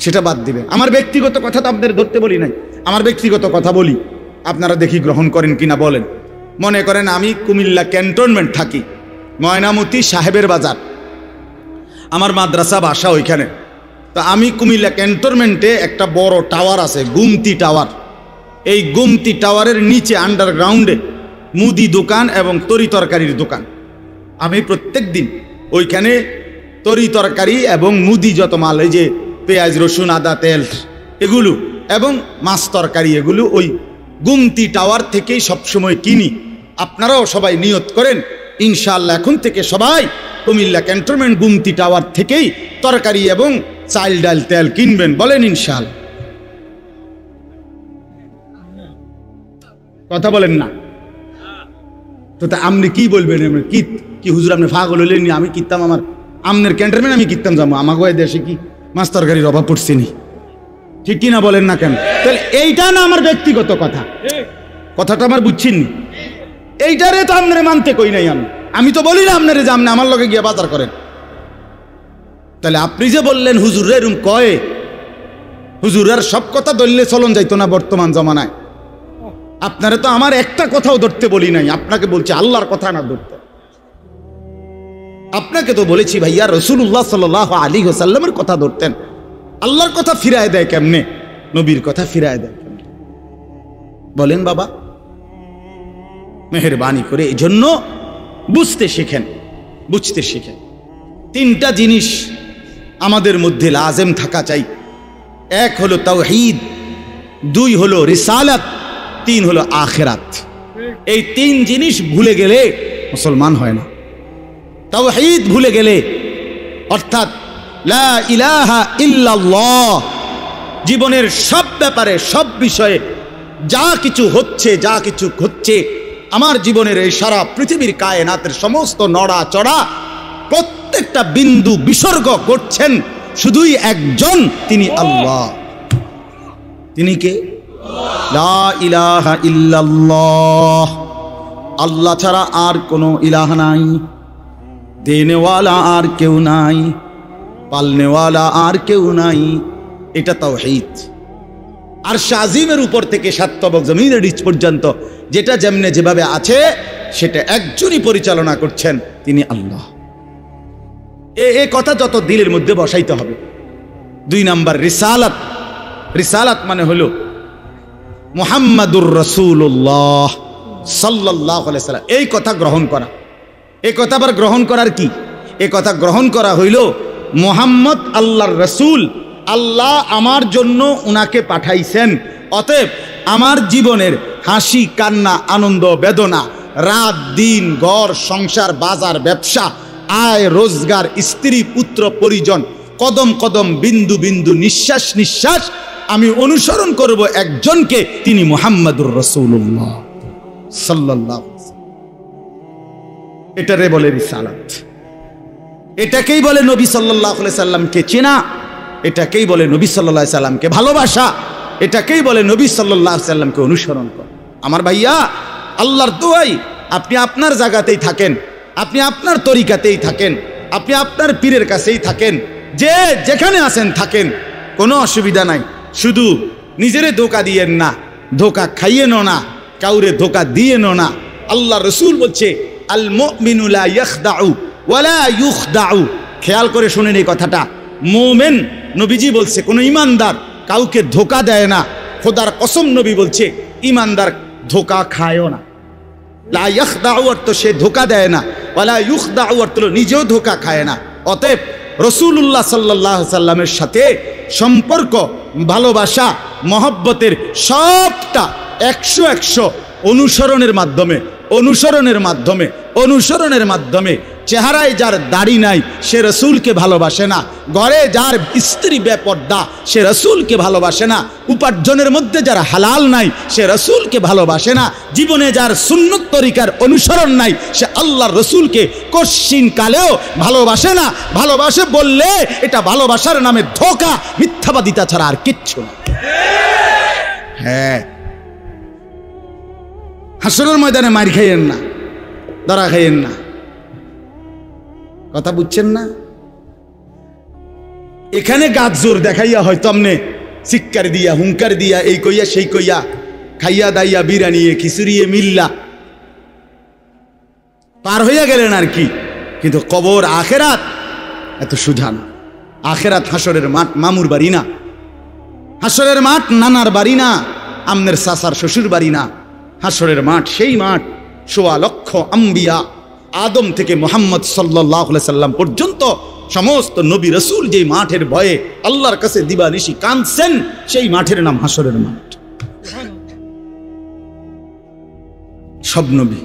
সেটা বাদ দিবেন। আমার ব্যক্তিগত কথা তো আপনাদের ধরতে বলি নাই, আমার ব্যক্তিগত কথা বলি, আপনারা দেখি গ্রহণ করেন কিনা বলেন। মনে করেন আমি কুমিল্লা ক্যান্টনমেন্ট থাকি, ময়নামতি সাহেবের বাজার, আমার মাদ্রাসা বাসা ওইখানে। তো আমি কুমিল্লা ক্যান্টনমেন্টে একটা বড় টাওয়ার আছে, গুমতি টাওয়ার। এই গুমতি টাওয়ারের নিচে আন্ডারগ্রাউন্ডে মুদি দোকান এবং তরি তরকারির দোকান। আমি প্রত্যেক দিন ওইখানে তরি তরকারি এবং মুদি যত মাল, এই যে পেঁয়াজ রসুন আদা তেল এগুলো এবং মাছ তরকারি, এগুলো ওই গুমতি টাওয়ার থেকেই সবসময় কিনি। আপনারাও সবাই নিয়ত করেন ইনশাআল্লাহ এখন থেকে সবাই কুমিল্লা ক্যান্টনমেন্ট গুমতি টাওয়ার থেকেই তরকারি এবং চাল ডাল তেল কিনবেন, বলেন ইনশাআল্লাহ। কথা বলেন না তো, তা আপনি কি বলবেন? কি হুজুর আপনি পাগল হইলেন? আমি কিনতাম আমার আমনের ক্যান্টনমেন্ট, আমি কিনতাম যাবো, আমাকে দেশে কি মাছ তরকারির অভাব পড়ছে নি? ঠিক কিনা বলেন না কেন? তাহলে এইটা না আমার ব্যক্তিগত কথা, কথাটা আমার বুঝছেন? এইটারে তো আপনারে মানতে কই নাই আমি তো বলি না আপনারে যে আপনি আমার লগে গিয়ে বাজার করেন। তাহলে আপনি যে বললেন হুজুর এরকম কয়, হুজুরের সব কথা ধরলে চলন যাইতো না বর্তমান জমানায়। আপনারা তো আমার একটা কথাও ধরতে বলি নাই, আপনাকে বলছি আল্লাহর কথা না ধরতে। আপনাকে তো বলেছি ভাইয়া রাসূলুল্লাহ সাল্লাল্লাহু আলাইহি ওয়াসাল্লামের কথা ধরতেন। আল্লাহর কথা ফিরায় দেয় কেমনে? নবীর কথা ফিরায় দেয় কেমনে? বলেন বাবা, মেহেরবানি করে এই জন্য বুঝতে শিখেন, বুঝতে শিখেন। তিনটা জিনিস আমাদের মধ্যে লাজেম থাকা চাই। এক হলো তাওহীদ, দুই হলো রিসালাত, তিন হলো আখিরাত। এই তিন জিনিস ভুলে গেলে মুসলমান হয় না। তাওহীদ ভুলে গেলে, অর্থাৎ লা ইলাহা ইল্লাল্লাহ, জীবনের সব ব্যাপারে সব বিষয়ে যা কিছু হচ্ছে, যা কিছু হচ্ছে আমার জীবনের এই সারা পৃথিবীর কায়নাতের সমস্ত নড়া চড়া প্রত্যেকটা বিন্দু বিসর্গ করছেন শুধুই একজন, তিনি আল্লাহ। তিনি কে? লা ইলাহা ইল্লাল্লাহ, আল্লাহ ছাড়া আর কোনো ইলাহ নাই, দেনেওয়ালা আর কেউ নাই, পালনেওয়ালা আর কেউ নাই। এটা তাওহীদ। আর শাজিমের উপর থেকে সাতবক জমিনের নিচ পর্যন্ত যেটা যেমনে যেভাবে আছে সেটা একজনই পরিচালনা করছেন, তিনি আল্লাহ। এই কথা যত দিলের মধ্যে বসাইতে হবে। দুই নাম্বার রিসালাত। রিসালাত মানে হলো মুহাম্মাদুর রাসূলুল্লাহ সাল্লাল্লাহু আলাইহি সাল্লাম, এই কথা গ্রহণ করা। এই কথা আবার গ্রহণ করার কি? এই কথা গ্রহণ করা হইল মুহাম্মদ আল্লাহর রাসূল, আল্লাহ আমার জন্য উনাকে পাঠাইছেন, অতএব আমার জীবনের হাসি কান্না আনন্দ বেদনা, রাত দিন, ঘর সংসার, বাজার ব্যবসা, আয় রোজগার, স্ত্রী পুত্র পরিজন, কদম কদম, বিন্দু বিন্দু, নিঃশ্বাস নিঃশ্বাস আমি অনুসরণ করব একজনকে, তিনি মুহাম্মাদুর রাসূলুল্লাহ সাল্লাল্লাহু আলাইহি ওয়াসাল্লাম। এটারে বলে রিসালাত, এটাকেই বলে নবী সাল্লাল্লাহু আলাইহি সাল্লামকে চেনা, এটাকেই বলে নবী সাল্লাল্লাহু আলাইহি সাল্লামকে ভালোবাসা, এটাকেই বলে নবী সাল্লাল্লাহু আলাইহি সাল্লামকে অনুসরণ করা। আমার ভাইয়া, আল্লাহর দোয়াই আপনি আপনার জায়গাতেই থাকেন, আপনি আপনার তরিকাতেই থাকেন, আপনি আপনার পীরের কাছেই থাকেন, যে যেখানে আছেন থাকেন, কোনো অসুবিধা নাই। শুধু নিজেরে ধোঁকা দিয়েন না, ধোঁকা খাইয়েন না, কাউরে ধোঁকা দিয়েন না। আল্লাহ রসুল বলছে আল মুমিনু লা ইয়াখদাউ ওয়ালা ইউখদাউ। খেয়াল করে শুনেন এই কথাটা। মুমিন, নবীজি বলছে, কোনো ইমানদার কাউকে ধোঁকা দেয় না। খোদার কসম নবী বলছে ইমানদার ধোঁকা খায়ও না। লা ইয়াখদাউ অর্থ সে ধোঁকা দেয় না, ওয়ালা ইউখদাউ অর্থ নিজেও ধোঁকা খায় না। অতএব রাসূলুল্লাহ সাল্লাল্লাহু আলাইহি সাল্লামের সাথে সম্পর্ক, ভালোবাসা, মহব্বতের সবটা 100 অনুসরণের মাধ্যমে, অনুসরণের মাধ্যমে, অনুসরণের মাধ্যমে। চেহারায় যার দাড়ি নাই সে রসুলকে ভালোবাসে না, ঘরে যার স্ত্রী বেপর্দা সে রসুলকে ভালোবাসে না, উপার্জনের মধ্যে যার হালাল নাই সে রসুলকে ভালোবাসে না, জীবনে যার সুন্নত তরিকার অনুসরণ নাই সে আল্লাহর রসুলকে কশ্চিন কালেও ভালোবাসে না। ভালোবাসে বললে এটা ভালোবাসার নামে ধোঁকা, মিথ্যাবাদিতা ছাড়া আর কিচ্ছু না। হ্যাঁ, হাসরের ময়দানে মার খাইয়েন না, ধরা খাইয়েন না। কথা বুঝছেন না? এখানে গাছ জোর দেখাইয়া হয়তো আমনে চিৎকার দিয়া, হুঙ্কার দিয়া, এই কইয়া সেই কইয়া, খাইয়া দাইয়া, বিরানিয়ে খিচুড়িয়ে মিল্লা পার হইয়া গেলেন আর কি। কিন্তু কবর আখেরাত এত সুধা না। আখেরাত হাসরের মাঠ, মামুর বাড়ি না। হাসরের মাঠ নানার বাড়ি না, আমনের সাসার শ্বশুর বাড়ি না। হাসরের মাঠ সেই মাঠ, ১৬ লক্ষ আম্বিয়া, আদম থেকে মুহাম্মদ সাল্লাল্লাহু আলাইহি সাল্লাম পর্যন্ত সমস্ত নবী রাসূল যে মাঠের ভয়ে আল্লাহর কাছে দিবানিশি কাঁদছেন, সেই মাঠের নাম হাসরের মাঠ। সব নবী,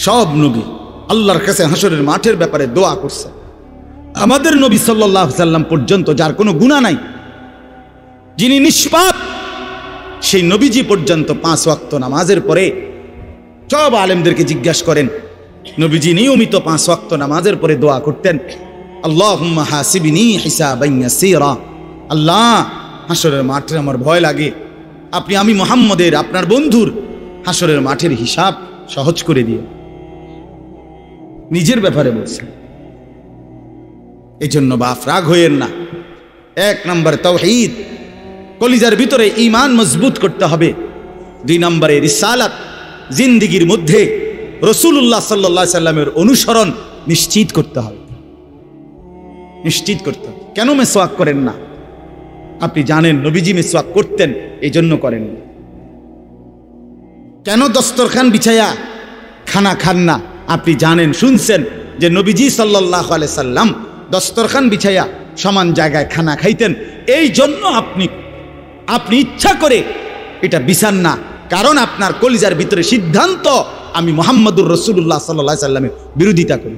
সব নবী আল্লাহর কাছে হাসরের মাঠের ব্যাপারে দোয়া করছে। আমাদের নবী সাল্লাল্লাহু আলাইহি সাল্লাম পর্যন্ত যার কোনো গুনাহ নাই, যিনি নিষ্পাপ, সেই নবীজি পর্যন্ত 5 ওয়াক্ত নামাজের পরে, সব আলেমদেরকে জিজ্ঞাসা করেন, নবীজি নিয়মিত 5 ওয়াক্ত নামাজের পরে দোয়া করতেন, আল্লাহুম্মা হাসিবনি হিসাবান ইয়াসীরা। আল্লাহ, হাসরের মাঠে আমার ভয় লাগে, আপনি, আমি মুহাম্মদের, আপনার বন্ধুর হাসরের মাঠের হিসাব সহজ করে দিয়ে। নিজের ব্যাপারে বলছেন। এই জন্য বাপ রাগ হইয়েন না। 1 নম্বর তাওহীদ, কলিজার ভিতরে ঈমান মজবুত করতে হবে। 2 নম্বরে রিসালাত, জিন্দেগির মধ্যে রাসূলুল্লাহ সাল্লাল্লাহু আলাইহি সাল্লামের অনুসরণ নিশ্চিত করতে হবে, নিশ্চিত করতে হবে। কেন মেসওয়াক করেন না? আপনি জানেন নবীজি মেসওয়াক করতেন, এই জন্য করেন না। কেন দস্তরখান বিছায়া খানা খান না? আপনি জানেন, শুনছেন যে নবীজি সাল্লাল্লাহু আলাইহি সাল্লাম দস্তরখান বিছায়া সমান জায়গায় খানা খাইতেন, এই জন্য আপনি ইচ্ছা করে এটা বিছান না। কারণ আপনার কলিজার ভিতরে সিদ্ধান্ত, আমি মুহাম্মদুর রাসূলুল্লাহ সাল্লাল্লাহু আলাইহি সাল্লামের বিরোধিতা করি।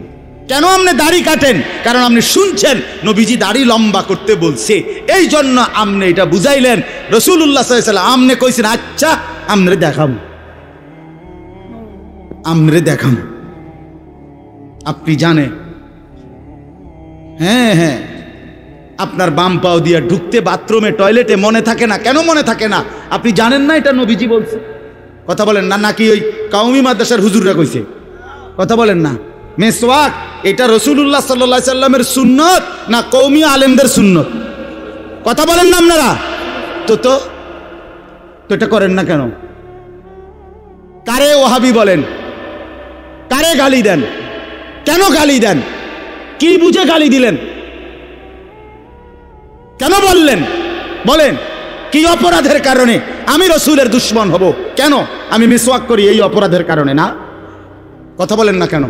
কেন আপনি দাড়ি কাটেন? কারণ আপনি শুনছেন নবীজি দাড়ি লম্বা করতে বলছে, এই জন্য আপনি এটা বুঝাইলেন। রাসূলুল্লাহ সাল্লাল্লাহু আলাইহি সাল্লাম আপনি কইছেন, আচ্ছা আমরে দেখাম, আমরে দেখাম। আপনি জানেন, হ্যাঁ হ্যাঁ, আপনার বাম পাও দিয়ে ঢুকতে বাথরুমে, টয়লেটে মনে থাকে না। কেন মনে থাকে না? আপনি জানেন না এটা নবীজি বলছে। কথা বলেন না, নাকি ওই কওমি মাদ্রাসার হুজুররা কইছে? কথা বলেন না। মেসওয়াক এটা রাসূলুল্লাহ সাল্লাল্লাহু আলাইহি সাল্লামের সুন্নত না কওমি আলেমদের সুন্নত? কথা বলেন না আপনারা। তো এটা করেন না কেন? কারে ওহাবি বলেন? কারে গালি দেন? কেন গালি দেন? কি বুঝে গালি দিলেন? কেন বললেন? বলেন, কি অপরাধের কারণে আমি রাসূলের দুশমন হব? কেন? আমি মিসওয়াক করি এই অপরাধের কারণে না? কথা বলেন না কেন?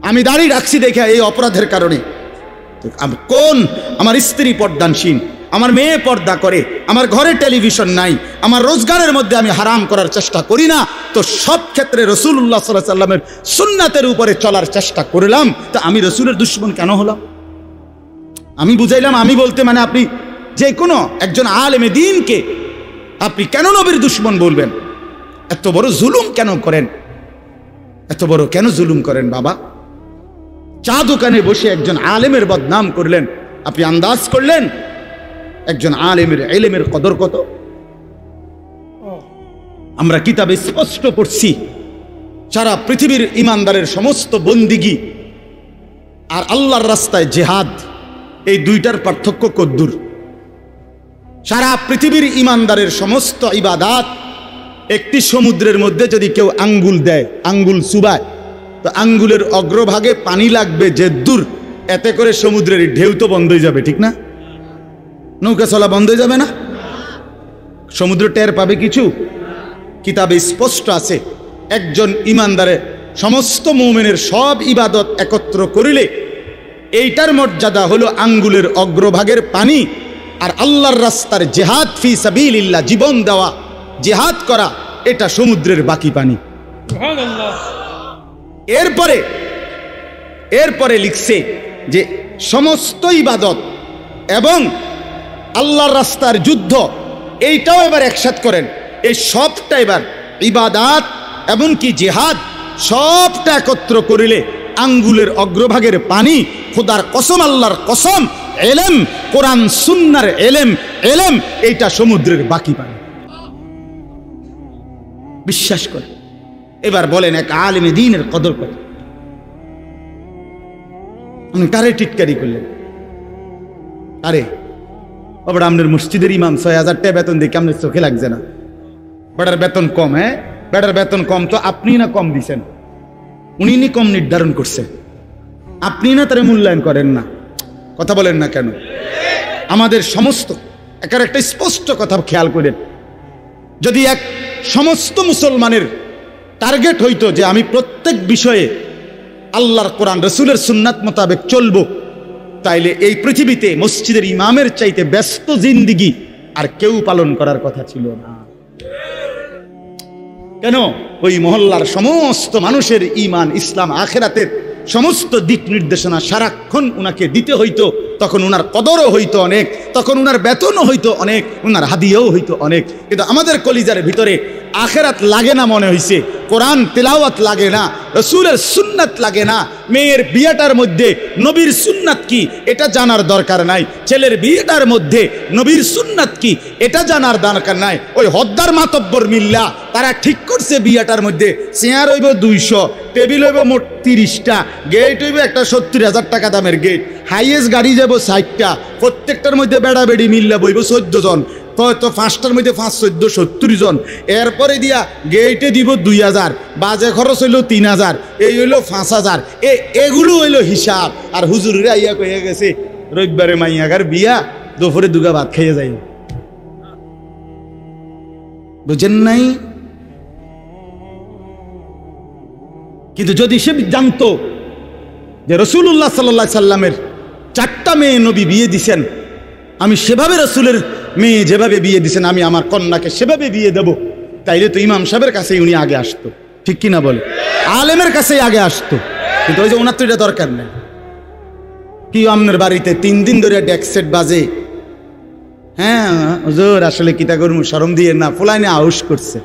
আমি দাড়ি রাখছি দেখে এই অপরাধের কারণে? কোন আমার স্ত্রী পর্দানসীন, আমার মেয়ে পর্দা করে, আমার ঘরে টেলিভিশন নাই, আমার রোজগারের মধ্যে আমি হারাম করার চেষ্টা করি না, তো সব ক্ষেত্রে রাসূলুল্লাহ সাল্লাল্লাহু আলাইহি সাল্লামের সুন্নাতের উপরে চলার চেষ্টা করলাম, তো আমি রাসূলের দুশমন কেন হলাম? আমি বুঝাইলাম, আমি বলতে মানে আপনি যে কোনো একজন আলেমে দ্বীনকে আপনি কেন নবীর দুশমন বলবেন? এত বড় জুলুম কেন করেন? এত বড় কেন জুলুম করেন বাবা? চা দোকানে বসে একজন আলেমের বদনাম করলেন, আপনি আন্দাজ করলেন একজন আলেমের ইলমের কদর কত? আমরা কিতাবে স্পষ্ট পড়ছি, সারা পৃথিবীর ইমানদারের সমস্ত বন্দিগি আর আল্লাহর রাস্তায় জিহাদ, এই দুইটার পার্থক্য কদ্দুর। সারা পৃথিবীর ইমানদারের সমস্ত ইবাদাত, একটি সমুদ্রের মধ্যে যদি কেউ আঙ্গুল দেয়, আঙ্গুল চুবায়, তো আঙ্গুলের অগ্রভাগে পানি লাগবে যে দূর, এতে করে সমুদ্রের ঢেউ তো বন্ধ হয়ে যাবে, ঠিক না? নৌকা চলা বন্ধ হয়ে যাবে না? সমুদ্র টের পাবে কিছু? কিতাবে স্পষ্ট আছে, একজন ইমানদারে সমস্ত মুমিনের সব ইবাদত একত্র করিলে এইটার মর্যাদা হলো আঙ্গুলের অগ্রভাগের পানি, আর আল্লাহর রাস্তার জিহাদ ফি সাবিলিল্লাহ, জীবন দেওয়া, জিহাদ করা, এটা সমুদ্রের বাকি পানি। এরপরে লিখছে যে সমস্ত ইবাদত এবং আল্লাহর রাস্তার যুদ্ধ, এইটাও এবার একসাথ করেন, এই সবটা এবার ইবাদাত এমনকি জিহাদ সবটা একত্র করিলে আঙ্গুলের অগ্রভাগের পানি, খোদার কসম, আল্লাহর কসম, এলেম, কোরআন সুন্নাহর এলেম, এইটা সমুদ্রের বাকি পানি। বিশ্বাস করে এবার বলেন এক আলেমে দ্বীনের কদর কত? আপনি কারে টিটকারি করলেন? আরে বাবা, আপনার মসজিদের ইমাম ৬,০০০ টাকা বেতন দিয়ে আপনার চোখে লাগছে না? বেটার বেতন কম, হ্যাঁ বেটার বেতন কম, তো আপনি না কম দিছেন, উনি কম নির্ধারণ করছে, আপনি না তারা মূল্যায়ন করেন না। কথা বলেন না কেন? আমাদের সমস্ত একার একটা স্পষ্ট কথা খেয়াল করেন, যদি এক সমস্ত মুসলমানের টার্গেট হইতো যে আমি প্রত্যেক বিষয়ে আল্লাহর কোরআন রাসূলের সুন্নাত মোতাবেক চলবো, তাইলে এই পৃথিবীতে মসজিদের ইমামের চাইতে ব্যস্ত জিন্দিগি আর কেউ পালন করার কথা ছিল না। কেন? ওই মহল্লার সমস্ত মানুষের ঈমান, ইসলাম, আখিরাতের সমস্ত দিক নির্দেশনা সারাক্ষণ উনাকে দিতে হইতো, তখন উনার কদরও হইতো অনেক, তখন উনার বেতনও হইতো অনেক, উনার হাদিয়াও হইতো অনেক। কিন্তু আমাদের কলিজার ভিতরে আখিরাত লাগে না মনে হইছে, কোরআন তেলাওয়াত লাগে না, রাসূলের সুন্নাত লাগে না, মেয়ের বিয়েটার মধ্যে নবীর সুন্নাত কি এটা জানার দরকার নাই, ছেলের বিয়েটার মধ্যে নবীর সুন্নাত কি এটা জানার দরকার নাই। ওই হদ্দার মাতব্বর মিল্লা তারা ঠিক করছে বিয়েটার মধ্যে চেয়ার হইব ২০০, টেবিল হইব মোট ৩০টা, গেট হইব একটা ৭০,০০০ টাকা দামের গেট, হাইয়েস্ট গাড়ি যাব ৬০টা, প্রত্যেকটার মধ্যে বেড়া বেড়ি মিল্লা বইব ১৪ জন, তো ৫টার মধ্যে ৫, ১৪, ৭০ জন। এরপরে দিয়া গেটে দিব ২,০০০, বাজে খরচ হইল ৩,০০০, এই হইল ৫,০০০, এগুলো হইল হিসাব। আর হুজুরেরা ইয়া কয়ে গেছে রবিবারে মাইয়াগার বিয়া, দুপুরে দুগা ভাত খাইয়ে যাই। বুঝেন নাই? কিন্তু যদি সে জানতো যে রাসূলুল্লাহ সাল্লাল্লাহু আলাইহি সাল্লামের ৪টা মেয়ে নবী বিয়ে দিছেন, আমি সেভাবে রাসূলের মেয়ে যেভাবে বিয়ে দিছেন আমি আমার কন্যাকে সেভাবে বিয়ে দেব, তাইলে তো ইমাম সাহেবের কাছেই উনি আগে আসতো, ঠিক কিনা বলে? আলেমের কাছেই আগে আসতো। কিন্তু ওই যে ওনার তো এটা দরকার নেই। কি আপনার বাড়িতে ৩ দিন ধরে ডেক সেট বাজে, হ্যাঁ হুজুর আসলে কিতা করবো, শরম দিয়ে না, ফুলাইনে আউশ করছে,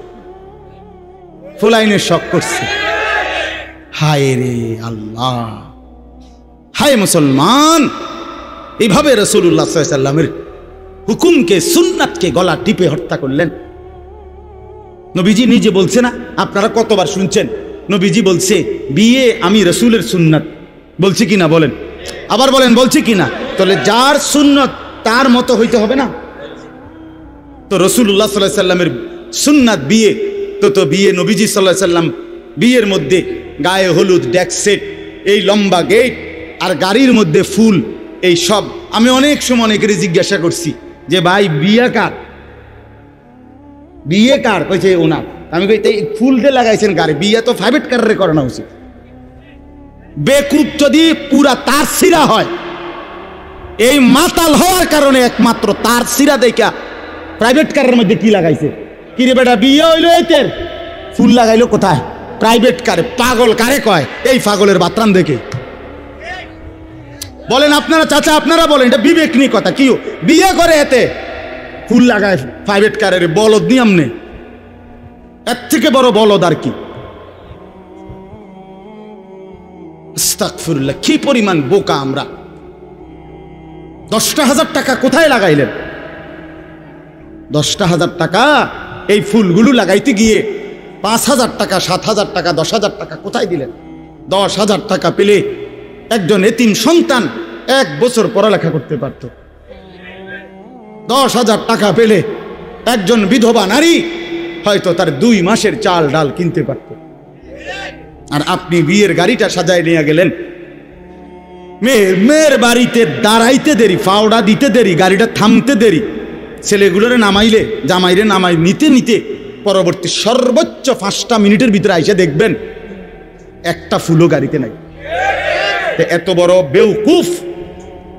ফুলাইনে শখ করছে। হায় রে আল্লাহ, হায় মুসলমান, এইভাবে রাসূলুল্লাহ সাল্লাল্লাহু আলাইহি সাল্লামের হুকুমকে, সুন্নাতকে গলা টিপে হত্যা করলেন। নবীজি নিজে বলছে না, আপনারা কতবার শুনছেন, নবীজি বলছে বিয়ে আমি রাসূলের সুন্নাত, বলছি কিনা বলেন? আবার বলেন বলছি কিনা? তাহলে যার সুন্নাত তার মতো হইতে হবে না? তো রাসূলুল্লাহ সাল্লাল্লাহু আলাইহি সাল্লামের সুন্নাত বিয়ে, তো বিয়ে নবীজি সাল্লাল্লাহু আলাইহি সাল্লাম বিয়ের মধ্যে গায়ে হলুদ, ডেক সেট, এই লম্বা গেট আর গাড়ির মধ্যে ফুল, এই সব। আমি অনেক সময় অনেকের জিজ্ঞাসা করছি যে ভাই বিয়ে কার, বিয়ে কার? কইছে ওনার। আমি কই এই ফুল দিয়ে লাগাইছেন গাড়ি, বিয়ে তো প্রাইভেট কারে করানো উচিত। বেকুব যদি পুরা তার সিরা হয়, এই মাতাল হওয়ার কারণে একমাত্র তার সিরা দেখা প্রাইভেট কারের মধ্যে কি লাগাইছে, কি রে বেটা বিয়ে হইলো এতের, ফুল লাগাইলো কোথায়? প্রাইভেট কারে। পাগল কারে কয়? এই পাগলের বাতরান দেখে। বলেন আপনারা চাচা, আপনারা বলেন, এটা বিবেক নিয়ে কথা। কি বিয়ে করে এতে ফুল লাগায় প্রাইভেট কারের? বলদ নিয়ম নেই, এর থেকে বড় বলদ আর কি? আস্তাগফিরুল্লাহ, কি পরিমাণ বোকা আমরা। 10,000 টাকা কোথায় লাগাইলেন? 10,000 টাকা এই ফুলগুলো লাগাইতে গিয়ে 5,000 টাকা, 7,000 টাকা, 10,000 টাকা কোথায় দিলেন? 10,000 টাকা পেলে একজন এতিম সন্তান 1 বছর পড়ালেখা করতে পারত। 10,000 টাকা পেলে একজন বিধবা নারী হয়তো তার 2 মাসের চাল ডাল কিনতে পারত। আর আপনি বিয়ের গাড়িটা সাজায় নিয়ে গেলেন, মেয়ের বাড়িতে দাঁড়াইতে দেরি, ফাওড়া দিতে দেরি, গাড়িটা থামতে দেরি, ছেলেগুলোরে নামাইলে জামাইরে নামাই নিতে নিতে পরবর্তী সর্বোচ্চ 5টা মিনিটের ভিতরে আইসা দেখবেন একটা ফুলও গাড়িতে নাই। এত বড় বেউকুফ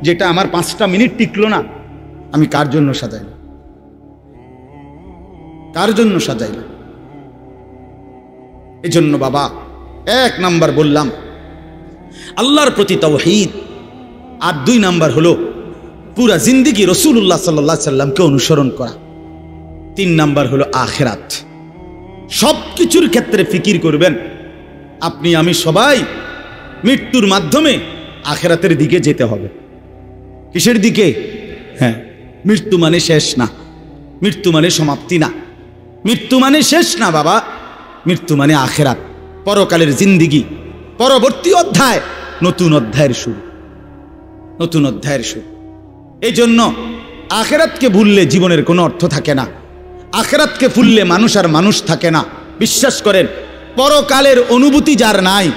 যেটা আমার 5টা মিনিট টিকলো না, আমি কার জন্য সাজাইলাম? কার জন্য সাজাইলাম? এজন্য বাবা 1 নাম্বার বললাম আল্লাহর প্রতি তাওহীদ, আর 2 নাম্বার হলো পুরা জিন্দেগি রাসূলুল্লাহ সাল্লাল্লাহু আলাইহি সাল্লামকে অনুসরণ করা। 3 নাম্বার হলো আখিরাত। সবকিছুর ক্ষেত্রে ফিকির করবেন। আপনি আমি সবাই মৃত্যুর মাধ্যমে আখিরাতের দিকে যেতে হবে। কিসের দিকে? হ্যাঁ, মৃত্যু মানে শেষ না, মৃত্যু মানে সমাপ্তি না, মৃত্যু মানে শেষ না বাবা। মৃত্যু মানে আখিরাত, পরকালের জিন্দেগি, পরবর্তী অধ্যায়, নতুন অধ্যায়ের শুরু, নতুন অধ্যায়ের শুরু। এই জন্য আখিরাতকে ভুললে জীবনের কোনো অর্থ থাকে না। আখিরাতকে ভুললে মানুষ আর মানুষ থাকে না। বিশ্বাস করেন, পরকালের অনুভূতি যার নাই,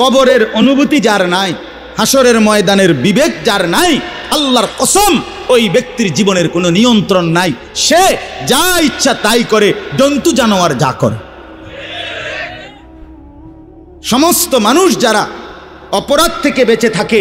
কবরের অনুভূতি যার নাই, হাসরের ময়দানের বিবেক যার নাই, আল্লাহর কসম ওই ব্যক্তির জীবনের কোনো নিয়ন্ত্রণ নাই। সে যা ইচ্ছা তাই করে, জন্তু জানোয়ার যা করে। সমস্ত মানুষ যারা অপরাধ থেকে বেঁচে থাকে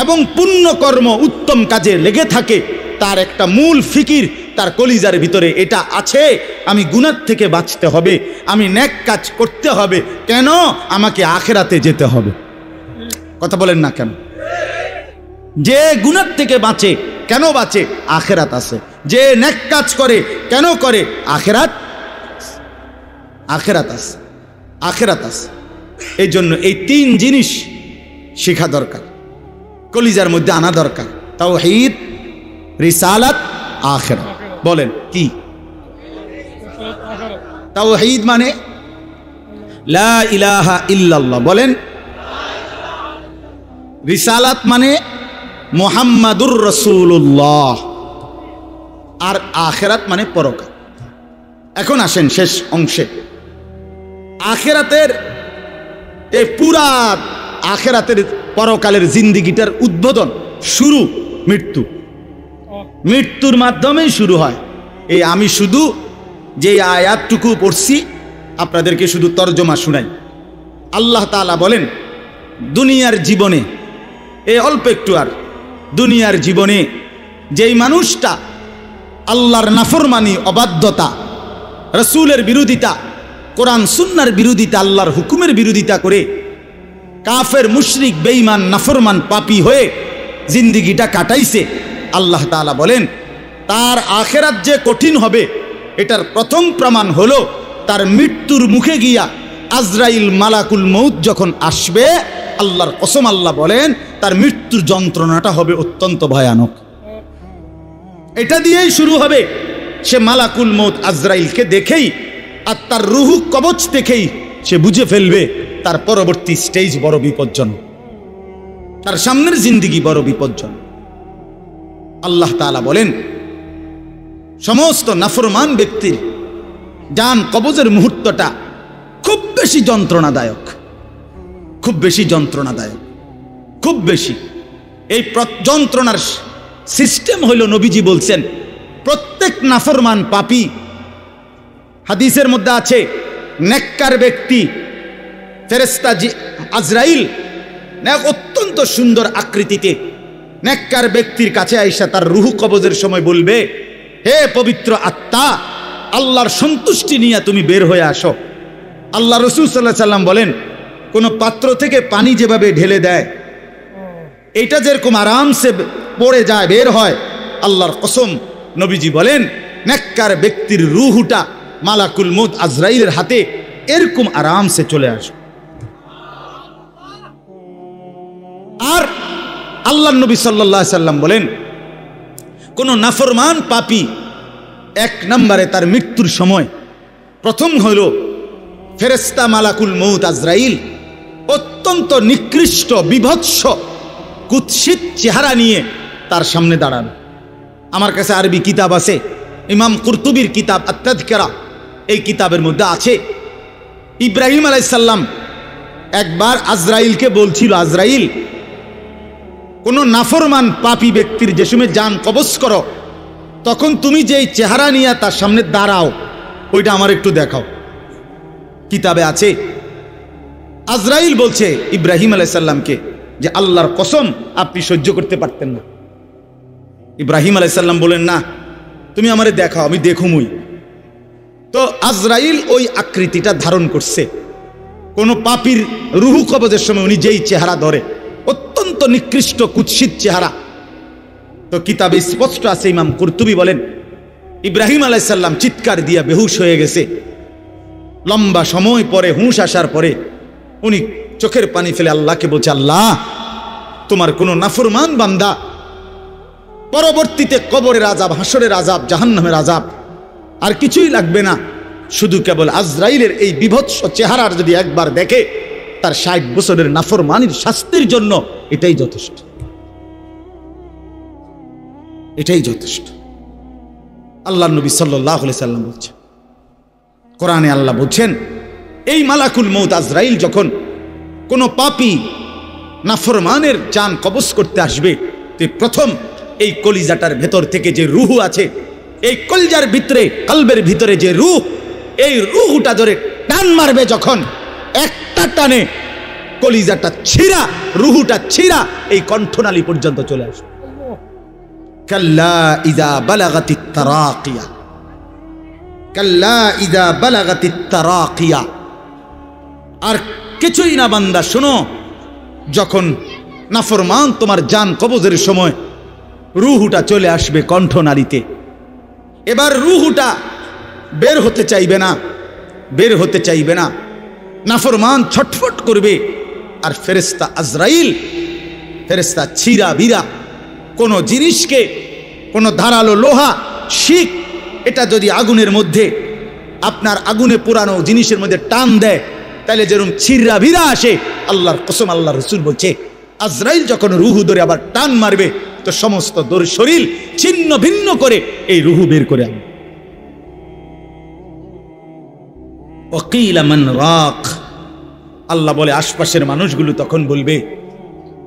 এবং পুণ্যকর্ম উত্তম কাজে লেগে থাকে, তার একটা মূল ফিকির তার কলিজার ভিতরে এটা আছে, আমি গুনাহ থেকে বাঁচতে হবে, আমি নেক কাজ করতে হবে। কেন? আমাকে আখিরাতে যেতে হবে। কথা বলেন না কেন? যে গুনাহ থেকে বাঁচে, কেন বাঁচে? আখিরাত আছে। যে নেক কাজ করে, কেন করে? আখিরাত, আখিরাত আছে, আখিরাত আছে। এই জন্য এই 3 জিনিস শেখা দরকার, কলিজার মধ্যে আনা দরকার। তাওহীদ, রিসালাত, আখিরাত। বলেন কি? তাওহীদ মানে লা ইলাহা ইল্লাল্লাহ, বলেন। রিসালাত মানে মুহাম্মাদুর রাসূলুল্লাহ, আর আখিরাত মানে পরকাল। এখন আসেন শেষ অংশে। আখিরাতের এই পুরা আখিরাতের পরকালের জিন্দেগিটার উদ্বোধন, শুরু মৃত্যু। মৃত্যুর মাধ্যমেই শুরু হয়। এই আমি শুধু যে আয়াতটুকু পড়ছি আপনাদেরকে শুধু তর্জমা শুনাই। আল্লাহ তাআলা বলেন, দুনিয়ার জীবনে, এই অল্প একটু আর, দুনিয়ার জীবনে যেই মানুষটা আল্লাহর নাফরমানি, অবাধ্যতা, রাসূলের বিরোধিতা, কোরআন সুন্নাহর বিরোধিতা, আল্লাহর হুকুমের বিরোধিতা করে কাফের, মুশরিক, বেঈমান, নাফরমান, পাপী হয়ে জিন্দেগিটা কাটাইছে, আল্লাহ তাআলা বলেন তার আখিরাত যে কঠিন হবে এটার প্রথম প্রমাণ হলো তার মৃত্যুর মুখে গিয়া আজরাইল মালাকুল মউত যখন আসবে, আল্লাহর কসম আল্লাহ বলেন তার মৃত্যুর যন্ত্রণাটা হবে অত্যন্ত ভয়ানক। এটা দিয়েই শুরু হবে। সে মালাকুল মউত আজরাইলকে দেখেই আর তার রুহু কবচ দেখেই সে বুঝে ফেলবে তার পরবর্তী স্টেজ বড় বিপজ্জনক, তার সামনের জিন্দেগি বড় বিপজ্জনক। আল্লাহ তাআলা বলেন সমস্ত নাফরমান ব্যক্তির জান কবজের মুহূর্তটা খুব বেশি যন্ত্রণাদায়ক, খুব বেশি যন্ত্রণাদায়ক, খুব বেশি। এই যন্ত্রণার সিস্টেম হইল, নবীজি বলছেন প্রত্যেক নাফরমান পাপী, হাদিসের মধ্যে আছে নেককার ব্যক্তি ফেরেশতা আজরাইল অত্যন্ত সুন্দর আকৃতিতে নেককার ব্যক্তির কাছে আইসা তার রুহু কবজের সময় বলবে, হে পবিত্র আত্মা, আল্লাহর সন্তুষ্টি নিয়ে তুমি বের হয়ে আসো। আল্লাহ রাসূল সাল্লাল্লাহু আলাইহি সাল্লাম বলেন, কোন পাত্র থেকে পানি যেভাবে ঢেলে দেয়, এটা যেরকম আরামসে পড়ে যায়, বের হয়, আল্লাহর কসম নবীজি বলেন নেককার ব্যক্তির রুহুটা মালাকুল মউত আজরাইলের হাতে এরকম আরামসে চলে আসে। আর আল্লাহ নবী সাল্লাল্লাহু আলাইহি সাল্লাম বলেন, কোন নাফরমান পাপী এক নম্বরে তার মৃত্যুর সময় প্রথম হলো ফেরেশতা মালাকুল মউত আজরাইল অত্যন্ত নিকৃষ্ট বিভৎস কুৎসিত চেহারা নিয়ে তার সামনে দাঁড়ানো। আমার কাছে আরবি কিতাব আছে, ইমাম কুরতুবির কিতাব আত-তাযকিরা, এই কিতাবের মধ্যে আছে ইব্রাহিম আলাইহিস সালাম একবার আজরাইলকে বলছিল, আজরাইল, কোন নাফরমান পাপী ব্যক্তির যে সময় জান কবজ করো, তখন তুমি যেই চেহারা নিয়ে তার সামনে দাঁড়াও, ওইটা আমার একটু দেখাও। কিতাবে আছে। আজরাইল বলছে ইব্রাহিম আলাইহিস সালামকে যে আল্লাহর কসম আপনি সহ্য করতে পারতেন না। ইব্রাহিম আলাইহিস সালাম বলেন, না, তুমি আমারে দেখাও, আমি দেখুমই। তো আজরাইল ওই আকৃতিটা ধারণ করছে। কোন পাপীর রুহু কবজের সময় উনি যেই চেহারা ধরে, অত্যন্ত নিকৃষ্ট কুৎসিত চেহারা। তো কিতাবে স্পষ্ট আছে, ইমাম কুরতুবী বলেন ইব্রাহিম আলাইহিস সালাম চিৎকার দিয়া বেহুশ হয়ে গেছে। লম্বা সময় পরে হুঁশ আসার পরে উনি চোখের পানি ফেলে আল্লাহকে বলছে, আল্লাহ, তোমার কোন নাফরমান বান্দা পরবর্তীতে কবরের আযাব, হাসরের আযাব, জাহান্নামের আযাব আর কিছুই লাগবে না, শুধু কেবল আজরাইলের এই বিভৎস চেহারার যদি একবার দেখে, তার 60 বছরের নাফরমানির শাস্তির জন্য এটাই যথেষ্ট, এটাই যথেষ্ট। আল্লাহ নবী সাল্লাল্লাহু আলাইহি সাল্লাম বলছেন, কোরআনে আল্লাহ বলছেন, এই মালাকুল মউত আজরাইল যখন কোন পাপী নাফরমানের জান কবজ করতে আসবে, তো প্রথম এই কলিজাটার ভেতর থেকে যে রুহু আছে, এই কলিজার ভিতরে, কলবের ভিতরে যে রুহ, এই রুহুটা ধরে টান মারবে, যখন একটা টানে কলিজাটা ছিঁড়া, রুহুটা ছিঁড়া এই কণ্ঠনালী পর্যন্ত চলে আসবে। কাল্লা ইযা বালাগাতিত তারাকিয়া, কাল্লা ইযা বালাগাতিত তারাকিয়া। আর কিছুই না বান্দা, শোনো, যখন নাফরমান তোমার জান কবজের সময় রুহুটা চলে আসবে কণ্ঠনালীতে, এবার রুহুটা বের হতে চাইবে না, বের হতে চাইবে না, নাফরমান ছটফট করবে। আর ফেরেশতা আজরাইল, ফেরেশতা ছিঁড়া বিরা কোন জিনিসকে, কোন ধারালো লোহা, শিক, এটা যদি আগুনের মধ্যে, আপনার আগুনে পুরানো জিনিসের মধ্যে টান দেয়, তাহলে যেরকম ছিঁড়া ভিড়া আসে, আল্লাহর কসম, আল্লাহ রাসূল বলছে, আজরাইল যখন রুহু ধরে আবার টান মারবে, তো সমস্ত শরীর ছিন্ন ভিন্ন করে এই রুহু বের করে আনবে। ওয়াকিলা মান রাক, আল্লাহ বলে আশপাশের মানুষগুলো তখন বলবে,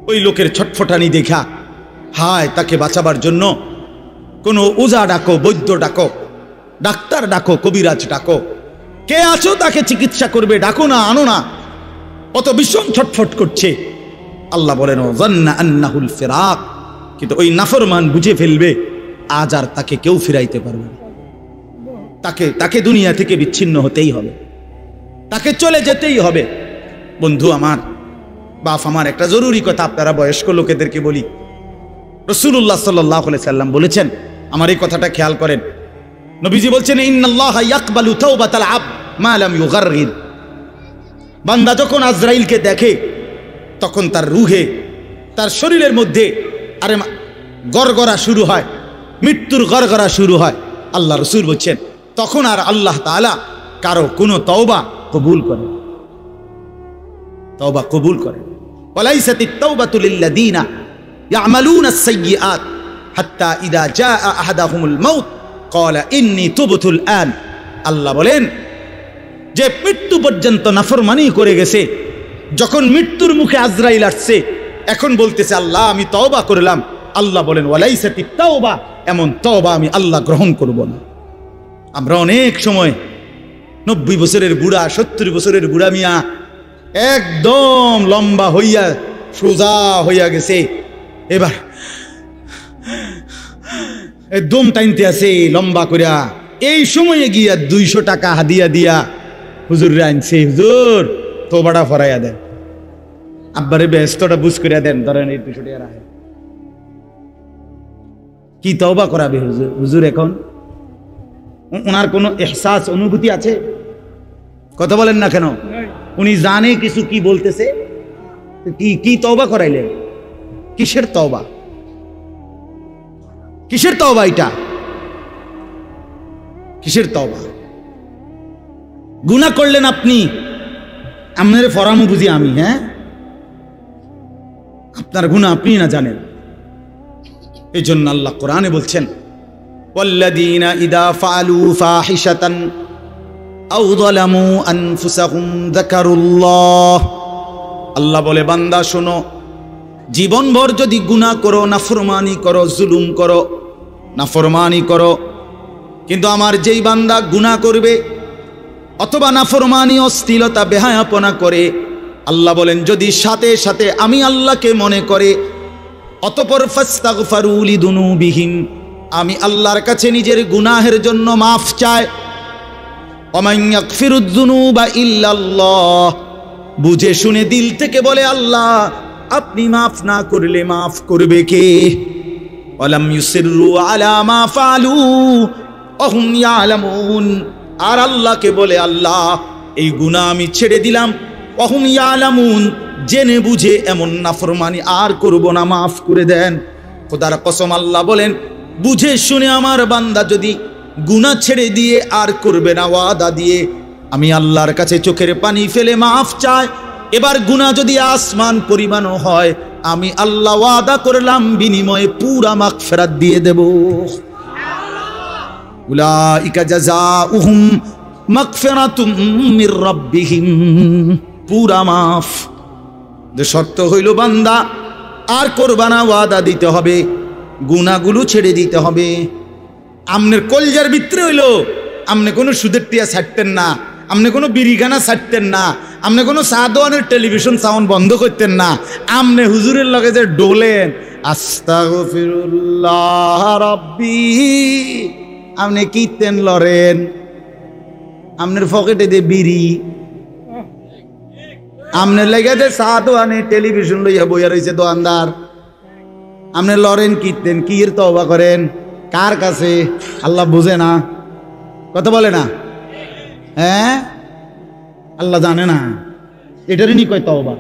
ওই লোকের ছটফটানি দেখা, হায়, তাকে বাঁচাবার জন্য কোনো ওঝা ডাকো, বৈদ্য ডাকো, ডাক্তার ডাকো, কবিরাজ ডাকো, কে আছো তাকে চিকিৎসা করবে, ডাকো না, আনো না, কত ভীষণ ছটফট করছে। আল্লাহ বলেন, যান্না আন্নাহুল ফিরাক, কিন্তু ওই নাফরমান বুঝে ফেলবে আজ আর তাকে কেউ ফিরাইতে পারবে না, তাকে দুনিয়া থেকে বিচ্ছিন্ন হতেই হবে, তাকে চলে যেতেই হবে। বন্ধু আমার, বাপ আমার, একটা জরুরি কথা আপনারা বয়স্ক লোকেদেরকে বলি। রাসূলুল্লাহ সাল্লাল্লাহু আলাইহি সাল্লাম বলেছেন, আমার এই কথাটা খেয়াল করেন, নবীজি বলছেন, ইন্নাল্লাহা ইয়াকবালু তাওবাতাল আবদ মা লাম ইউগাররির। বান্দা যখন আজরাইলকে দেখে, তখন তার রুহে, তার শরীরের মধ্যে আরে গড়গড়া শুরু হয়, মৃত্যুর গড়গড়া শুরু হয়। আল্লাহ রাসূল বলছেন, তখন আর আল্লাহ তাআলা কারো কোনো তওবা কবুল করেন, তওবা কবুল করেন। ওয়ালাইসাতিত তাওবাতু লিল্লাযিনা ইয়ামালুনাস সাইয়্যাত হাত্তা ইযা জাআ আহাদাহুমুল মাউত ক্বালা ইন্নী তুবতুল আন। আল্লাহ বলেন, যে মৃত্যু পর্যন্ত নাফরমানি করে গেছে, যখন মৃত্যুর মুখে আজরাইল আসছে, এখন বলতেছে, আল্লাহ, আমি তওবা করলাম। আল্লাহ বলেন, ওয়ালাইসাতিত তাওবা, এমন তওবা আমি আল্লাহ গ্রহণ করব না। আমরা অনেক সময় 90 বছরের বুড়া, 70 বছরের বুড়া মিয়া একদম লম্বা হইয়া সোজা হইয়া গেছে, এবার একদম টাইনতে আছে লম্বা করিয়া। এই সময়ে গিয়া 200 টাকা হাদিয়া দিয়া হুজুর আনছে, হুজুর তোবাটা ফরাইয়া দেন, আব্বারে ব্যস্তটা বুঝ করিয়া দেন, ধরেন এই 200 টাকা রাখেন। কি তওবা করাবে হুজুর? হুজুর এখন ওনার কোনো এহসাস অনুভূতি আছে? কথা বলেন না কেন? উনি জানে কিছু কি বলতেছে, কি তওবা করাইলেন? কিসের তওবা? কিসের তওবা এটা? কিসের তওবা? গুনাহ করলেন আপনি, আপনার ফরামু বুঝি আমি? হ্যাঁ, আপনার গুনাহ আপনি না জানেন। এই জন্য আল্লাহ কোরআনে বলছেন, ওয়াল্লাযীনা ইযা ফাআলু ফাহিশাতান আও যালামু আনফুসাহুম যাকারুল্লাহ। আল্লাহ বলে, বান্দা শোনো, জীবনভর যদি গুনাহ করো, নাফরমানি করো, জুলুম করো, নাফরমানি করো, কিন্তু আমার যেই বান্দা গুনাহ করবে অথবা নাফরমানি, অশ্লীলতা, বেহায়াপনা করে, আল্লাহ বলেন যদি সাথে সাথে আমি আল্লাহকে মনে করে, অতঃপর ফাস্তাগফারু লিযুনুবিহিম, আমি আল্লাহর কাছে নিজের গুনাহের জন্য মাফ চায়, ওমান ইয়াগফিরুয যুনুবা ইল্লাল্লাহ, বুঝে শুনে দিল থেকে বলে আল্লাহ আপনি মাফ না করলে মাফ করবে কে? ওয়ালাম ইউসিররু আলা মা ফাআলু ওয়া হুম ইয়ালামুন, আর আল্লাহকে বলে আল্লাহ এই গুনাহ আমি ছেড়ে দিলাম, ওয়া হুম ইয়ালামুন, জেনে বুঝে এমন নাফরমানি আর করব না, মাফ করে দেন। খোদার কসম আল্লাহ বলেন, বুঝে শুনে আমার বান্দা যদি গুনাহ ছেড়ে দিয়ে আর করবে না, ওয়াদা দিয়ে আমি আল্লাহর কাছে চোখের পানি ফেলে মাফ চায়, এবার গুনাহ যদি আসমান পরিমাণও হয়, আমি আল্লাহ ওয়াদা করলাম বিনিময়ে পুরা মাগফিরাত দিয়ে দেব। উলাইকা জাযাউহুম মাগফিরাতুম মির রাব্বিহিম, পুরা মাফ। যে শর্ত হইল বান্দা আর করবা না, ওয়াদা দিতে হবে, গুনাহগুলো ছেড়ে দিতে হবে। আমনের কলজার ভিতরে হইল আমনে কোনো সুদের টিয়া ছাড়তেন না, আমনে কোনো বিড়িখানা ছাড়তেন না, আমনে কোনো সাদওয়ানের টেলিভিশন সাউন্ড বন্ধ করতেন না, আমনে হুজুরের লগে যে ডোলেন আস্তাগফিরুল্লাহ রাব্বি, আমনে কীর্তন লরেন, আমনের পকেটে দিয়ে বিড়ি, আমনের লেগে যে সাদওয়ানে টেলিভিশন লইয়া বইয়া রয়েছে দোকানদার, আমনে লরেন কীর্তন, কি এর তওবা করেন কার কাছে? আল্লাহ বুঝে না? কথা বলে না? হ্যাঁ, আল্লাহ জানে না? এটারই নি কয় তওবা।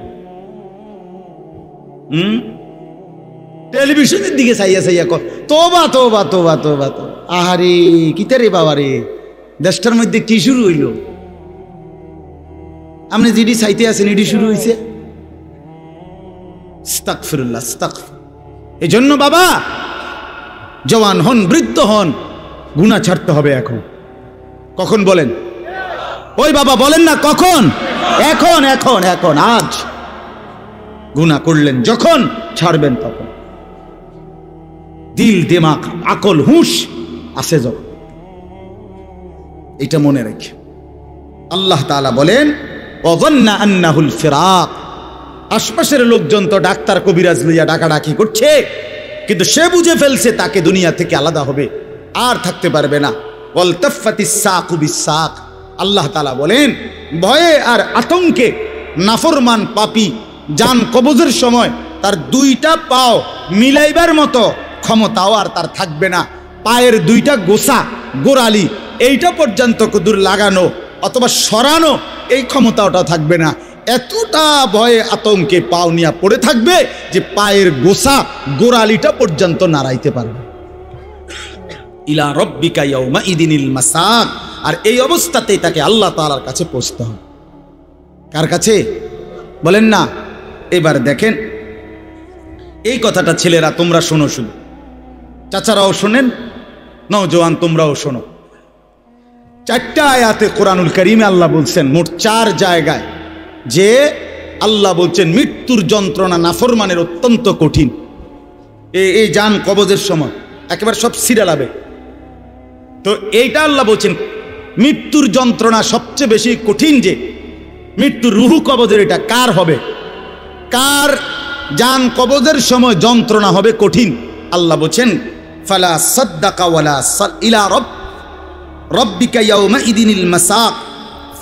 টেলিভিশনের দিকে চাইয়া চাইয়া কর তওবা তওবা তওবা তওবা। আহারে কিতা রে বাবা রে, দেশটার মধ্যে কি শুরু হইল? আপনি যেটি চাইতে আছেন এটি শুরু হয়েছে। আস্তাগফিরুল্লাহ, আস্তাগফির। এই জন্য বাবা, জওয়ান হন, বৃদ্ধ হন, গুনাহ ছাড়তে হবে এখন। কখন বলেন? ওই বাবা বলেন না কখন? এখন এখন এখন, আজ। গুনাহ করলেন যখন, ছাড়বেন তখন। দিল, দিমাগ, আকল, হুঁশ আছে যখন, এটা মনে রেখে। আল্লাহ তাআলা বলেন, ওয়াযান্না আন্নাহুল ফিরাক, আশপাশের লোকজন তো ডাক্তার কবিরাজ লইয়া ডাকাডাকি করছে, কিন্তু সে বুঝে ফেলছে তাকে দুনিয়া থেকে আলাদা হবে, আর থাকতে পারবে না। ওয়ালতাফাতিস সাকু বিসাক, আল্লাহ তাআলা বলেন ভয়ে আর আতঙ্কে নাফরমান পাপী জান কবজের সময় তার দুইটা পাও মিলাইবার মতো ক্ষমতাও আর তার থাকবে না। পায়ের দুইটা গোছা গোড়ালি এইটা পর্যন্ত কদুর লাগানো অথবা সরানো এই ক্ষমতাটা থাকবে না। এতটা ভয়ে আতঙ্কে পাও নিয়ে পড়ে থাকবে যে পায়ের গোছা গোড়ালিটা পর্যন্ত নাড়াইতে পারবে। ইলা রব্বিকা ইয়াউমা ইদিনিল মাসাক, আর এই অবস্থাতেই তাকে আল্লাহ তাআলার কাছে পৌঁছতে হবে। কার কাছে বলেন না? এবার দেখেন এই কথাটা ছেলেরা তোমরা শোনো, শুনো, চাচারাও শোনেন, নওজোয়ান তোমরাও শোনো। 4টা আয়াতে কোরআনুল কারীমে আল্লাহ বলছেন, মোট 4 জায়গায়, যে আল্লাহ বলছেন মৃত্যুর যন্ত্রণা নাফরমানের অত্যন্ত কঠিন। এই জান কবজের সময় একেবারে সব সিরালাবে। তো এইটা আল্লাহ বলছেন মৃত্যুর যন্ত্রণা সবচেয়ে বেশি কঠিন, যে মৃত্যুর রুহু কবজের এটা কার হবে, কার জান কবজের সময় যন্ত্রণা হবে কঠিন। আল্লাহ বলছেন ফালা সাদ্দাকা ওয়ালা ইলা রব্বিকা ইয়াউমাইদিনিল মাসাক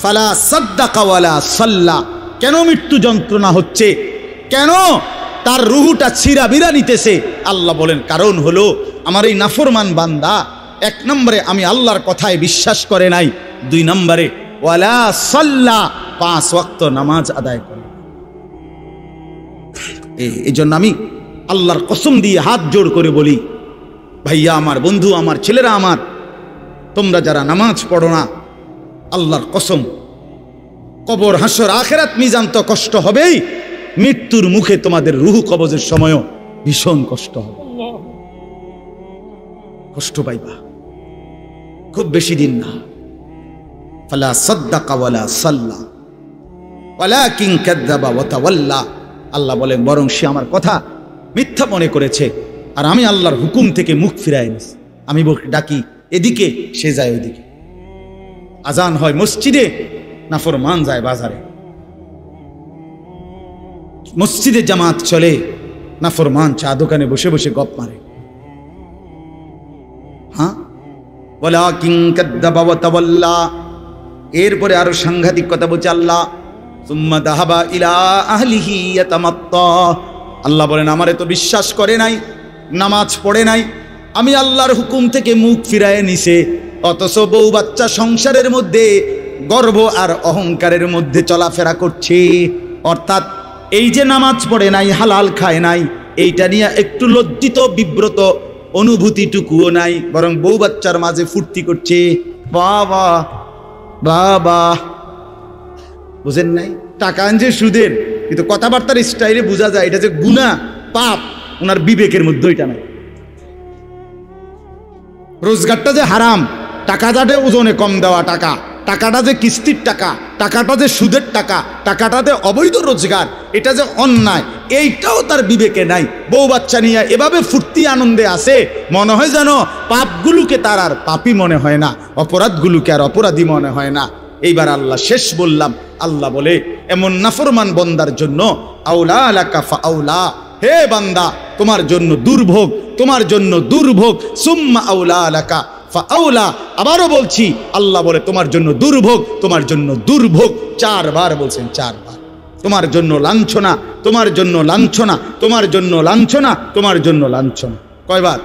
ফালা সাদ্দাকা ওয়ালা সাল্লা। কেন মৃত্যু যন্ত্রণা হচ্ছে, কেন তার রুহুটা ছিঁড়াবিরা নিতেছে? আল্লাহ বলেন কারণ হলো আমার এই নাফরমান বান্দা এক নম্বরে আমি আল্লাহর কথায় বিশ্বাস করে নাই, দুই নম্বরে ওয়ালা সাল্লা 5 ওয়াক্ত নামাজ আদায় করে। এই জন্য আমি আল্লাহর কসম দিয়ে হাত জোড় করে বলি, ভাইয়া আমার, বন্ধু আমার, ছেলেরা আমার, তোমরা যারা নামাজ পড়ো না, আল্লাহর কসম কবর, হাসর, আখিরাত, মিজান তো কষ্ট হবেই, মৃত্যুর মুখে তোমাদের রুহু কবজের সময়ও ভীষণ কষ্ট হবে, কষ্ট পাইবা, খুব বেশি দিন না। ফালা সাদ্দাকা ওয়ালা সাল্লা ওয়ালাকিন কাযাবা ওয়া তাওয়াল্লা। আল্লাহ বলেন বরং সে আমার কথা মিথ্যা মনে করেছে আর আমি আল্লাহর হুকুম থেকে মুখ ফিরাই নিছি। আমি ডাকি এদিকে, সে যায় ওইদিকে। আজান হয় মসজিদে, নাফরমান যায় বাজারে। মসজিদে জামাত চলে, নাফরমান চা দোকানে বসে বসে গপ মারে। হ্যাঁ, ওয়ালাকিন কাযাবা ওয়া তাওয়াল্লা। এরপরে আরো সাংঘাতিক কথা বলছে আল্লাহ, সুম্মা যাহাবা ইলা আহলিহি ইয়াতামাত্তা। আল্লাহ বলেন আমারে তো বিশ্বাস করে নাই, নামাজ পড়ে নাই, আমি আল্লাহর হুকুম থেকে মুখ ফিরায় নিছে, অথচ বউ বাচ্চা সংসারের মধ্যে গর্ব আর অহংকারের মধ্যে চলাফেরা করছে। অর্থাৎ এই যে নামাজ পড়ে নাই, হালাল খায় নাই, এইটা নিয়ে একটু লজ্জিত বিব্রত অনুভূতিটুকুও নাই, বরং বউ বাচ্চার মাঝে ফুর্তি করছে। বাবা বাবা, বুঝেন নাই? টাকা আনছে সুদের, কিন্তু কথাবার্তার স্টাইলে বোঝা যায় এটা যে গুনাহ, পাপ, ওনার বিবেকের মধ্যে ওইটা নাই। রোজগারটা যে হারাম, টাকাটা যে ওজনে কম দেওয়া টাকা, টাকাটা যে কিস্তির টাকা, টাকাটা যে সুদের টাকা, টাকাটা যে অবৈধ রোজগার, এটা যে অন্যায়, এইটাও তার বিবেকে নাই। বউ বাচ্চা নিয়ে এভাবে ফুর্তি আনন্দে আসে, মনে হয় যেন পাপগুলোকে তার আর পাপই মনে হয় না, অপরাধগুলোকে আর অপরাধী মনে হয় না। এইবার আল্লাহ শেষ বললাম, আল্লাহ বলে এমন নাফরমান বন্দার জন্য আউলা লাকা ফাআউলা, হে বান্দা তোমার জন্য দুর্ভোগ, তোমার জন্য দুর্ভোগ, সুম্মা আউলা লাকা ফাআউলা। আবারও বলছি, আল্লাহ বলে তোমার জন্য দুর্ভোগ, তোমার জন্য দুর্ভোগ, 4 বার বলছেন, 4 বার। তোমার জন্য লাঞ্ছনা, তোমার জন্য লাঞ্ছনা, তোমার জন্য লাঞ্ছনা, তোমার জন্য লাঞ্ছনা। কয়বার?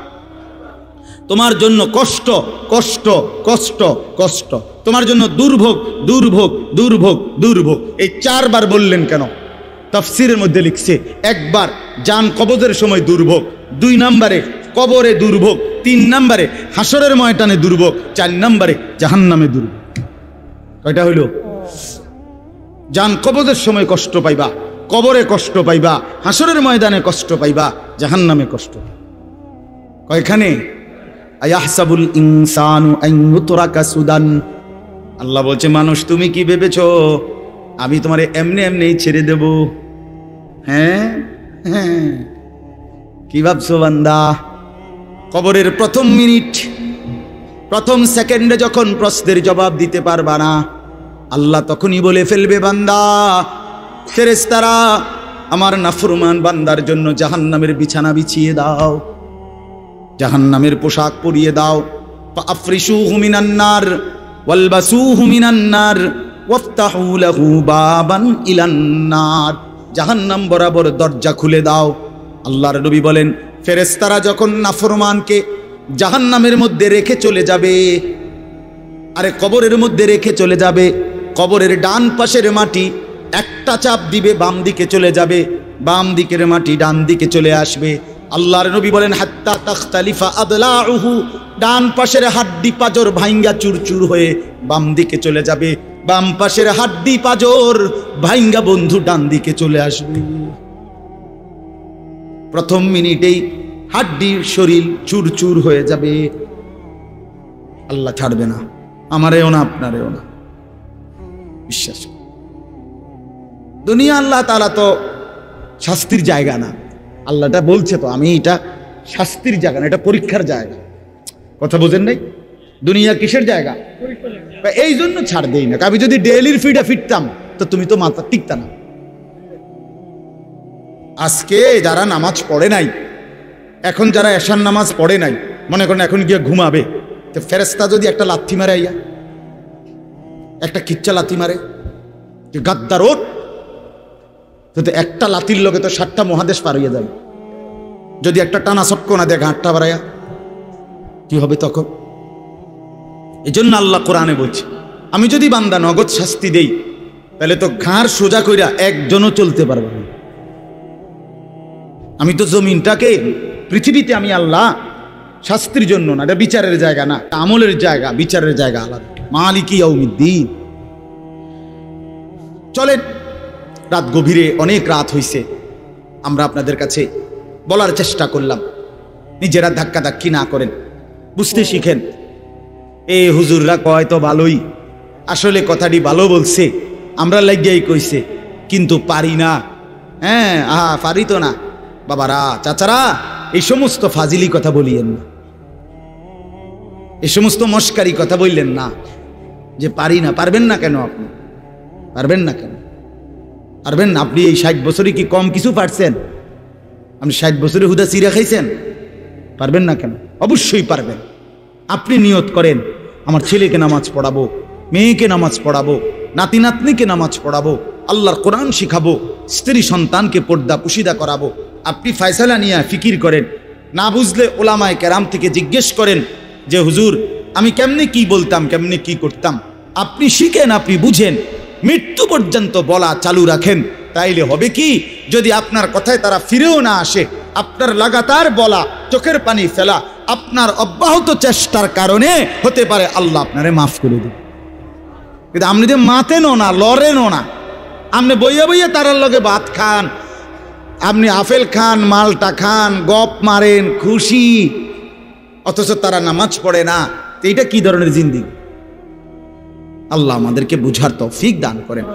তোমার জন্য কষ্ট, কষ্ট, কষ্ট, কষ্ট, তোমার জন্য দুর্ভোগ, দুর্ভোগ, দুর্ভোগ, দুর্ভোগ। এই 4 বার বললেন কেন? তাফসীরের মধ্যে লিখছে, একবার জান কবজের সময় দুর্ভোগ, 2 নম্বরে কবরে দুর্ভোগ, 3 নম্বরে হাসরের ময়দানে দুর্ভোগ, 4 নম্বরে জাহান্নামে দুর্ভোগ। কয়টা হইল? জান কবজের সময় কষ্ট পাইবা, কবরে কষ্ট পাইবা, হাসরের ময়দানে কষ্ট পাইবা, জাহান্নামে কষ্ট। কয়খানে? আয়াহসাবুল ইনসানু আন ইউতরাকা সুদান। আল্লাহ বলছে মানুষ তুমি কি ভেবেছো আমি তোমারে এমনি এমনি ছেড়ে দেব? হ্যাঁ হ্যাঁ, কি ভাবছো বান্দা? কবরের প্রথম মিনিট, প্রথম সেকেন্ডে যখন প্রশ্নের জবাব দিতে পারবা না, আল্লাহ তখনই বলে ফেলবে, বান্দা, ফেরেশতারা আমার নাফরমান বান্দার জন্য জাহান্নামের বিছানা বিছিয়ে দাও, জাহান্নামের পোশাক পরিয়ে দাও। ফাআফরিশুহু মিনান নার ওয়ালবাসুহু মিনান নার ওয়াফতাহু লাহু বাবান ইলান নার। জাহান্নাম বরাবর দরজা খুলে দাও। আল্লাহর নবী বলেন, ফেরেশতারা যখন নাফরমানকে জাহান্নামের মধ্যে রেখে চলে যাবে, আরে কবরের মধ্যে রেখে চলে যাবে, কবরের ডান পাশের মাটি একটা চাপ দিবে, বাম দিকে চলে যাবে, বাম দিকের মাটি ডান দিকে চলে আসবে। আল্লাহর নবী বলেন, হাত্তা তাখতালিফা আদলাউহু, ডান পাশের হাড্ডি পাজর ভাঙ্গা চুরচুর হয়ে বাম দিকে চলে যাবে, বাম পাশের হাড্ডি পাজর ভাঙ্গা বন্ধু ডান দিকে চলে আসবে। প্রথম মিনিটেই হাড্ডির শরীর চুরচুর হয়ে যাবে। আল্লাহ ছাড়বে না, আমারেও না, আপনারেও না, বিশ্বাস। দুনিয়া আল্লাহ তাআলা তো শাস্তির জায়গা না, আল্লাহটা বলছে তো, আমি এটা শাস্তির জায়গা না, এটা পরীক্ষার জায়গা। কথা বোঝেন নাই? দুনিয়া কিসের জায়গা? এই জন্য ছাড় দেই না। আমি যদি ডেইলির ফিডে ফিরতাম তো তুমি তো মাথা টিকতা না। আজকে যারা নামাজ পড়ে নাই, এখন যারা এশার নামাজ পড়ে নাই, মনে করেন এখন গিয়ে ঘুমাবে, তো ফেরেশতা যদি একটা লাথি মারে, আইয়া একটা কিচ্চা লাথি মারে, গাদ্দার ওঠ, তো একটা লাথির লোকে তো 7টা মহাদেশ পার হইয়া যাবে। যদি একটা টানা চটকনা দিয়ে ঘাটটা বাড়াইয়া, কি হবে তখন? এই জন্য আল্লাহ কোরআনে বলছে, আমি যদি বান্দা নগদ শাস্তি দেই, তাহলে তো ঘাড় সোজা কইরা একজনও চলতে পারবে না। আমি তো জমিনটাকে, পৃথিবীতে আমি আল্লাহ শাস্তির জন্য না, এটা বিচারের জায়গা না, আমলের জায়গা, বিচারের জায়গা আলাদা। মালিকি ইয়াউমিদ্দিন। চলেন, রাত গভীরে, অনেক রাত হইছে, আমরা আপনাদের কাছে বলার চেষ্টা করলাম, নিজেরা ধাক্কাধাক্কি না করেন, বুঝতে শিখেন। এ হুজুররা কয় তো ভালোই, আসলে কথাটি ভালো বলছে, আমরা লাগিয়াই কইছে, কিন্তু পারি না। হ্যাঁ, পারি তো না। বাবারা, চাচারা, এই সমস্ত ফাজিলি কথা বলিয়েন না, এই সমস্ত মস্কারি কথা বললেন না যে পারি না। পারবেন না কেন? আপনি পারবেন না কেন? পারবেন না। আপনি এই 60 বছরে কি কম কিছু পারছেন? আপনি 60 বছরে হুদা চিরা খাইছেন? পারবেন না কেন? অবশ্যই পারবেন। আপনি নিয়ত করেন, আমার ছেলেকে নামাজ পড়াবো, মেয়েকে নামাজ পড়াবো, নাতি নাতনিকে নামাজ পড়াবো, আল্লাহর কোরআন শিখাবো, স্ত্রী সন্তানকে পর্দা পুশিদা করাবো। আপনি ফয়সালা নিয়ে ফিকির করেন, না বুঝলে ওলামায়ে কেরাম থেকে জিজ্ঞেস করেন যে হুজুর আমি কেমনে কি বলতাম, কেমনে কি করতাম। আপনি শিখেন, আপনি বুঝেন, মৃত্যু পর্যন্ত বলা চালু রাখেন। তাইলে হবে কি, যদি আপনার কথায় তারা ফিরেও না আসে, আপনার লাগাতার বলা, চোখের পানি ফেলা, আপনার অব্যাহত চেষ্টার কারণে হতে পারে আল্লাহ আপনারে মাফ করে দেন। কিন্তু আপনি যে মাতেনও না, লড়েনও না, আপনি বইয়া বইয়া তারার লগে ভাত খান, আপনি আপেল খান, মালটা খান, গপ মারেন, খুশি, অথচ তারা নামাজ পড়ে না। তো এটা কি ধরনের জিন্দেগি? আল্লাহ আমাদেরকে বুঝার তৌফিক দান করেন।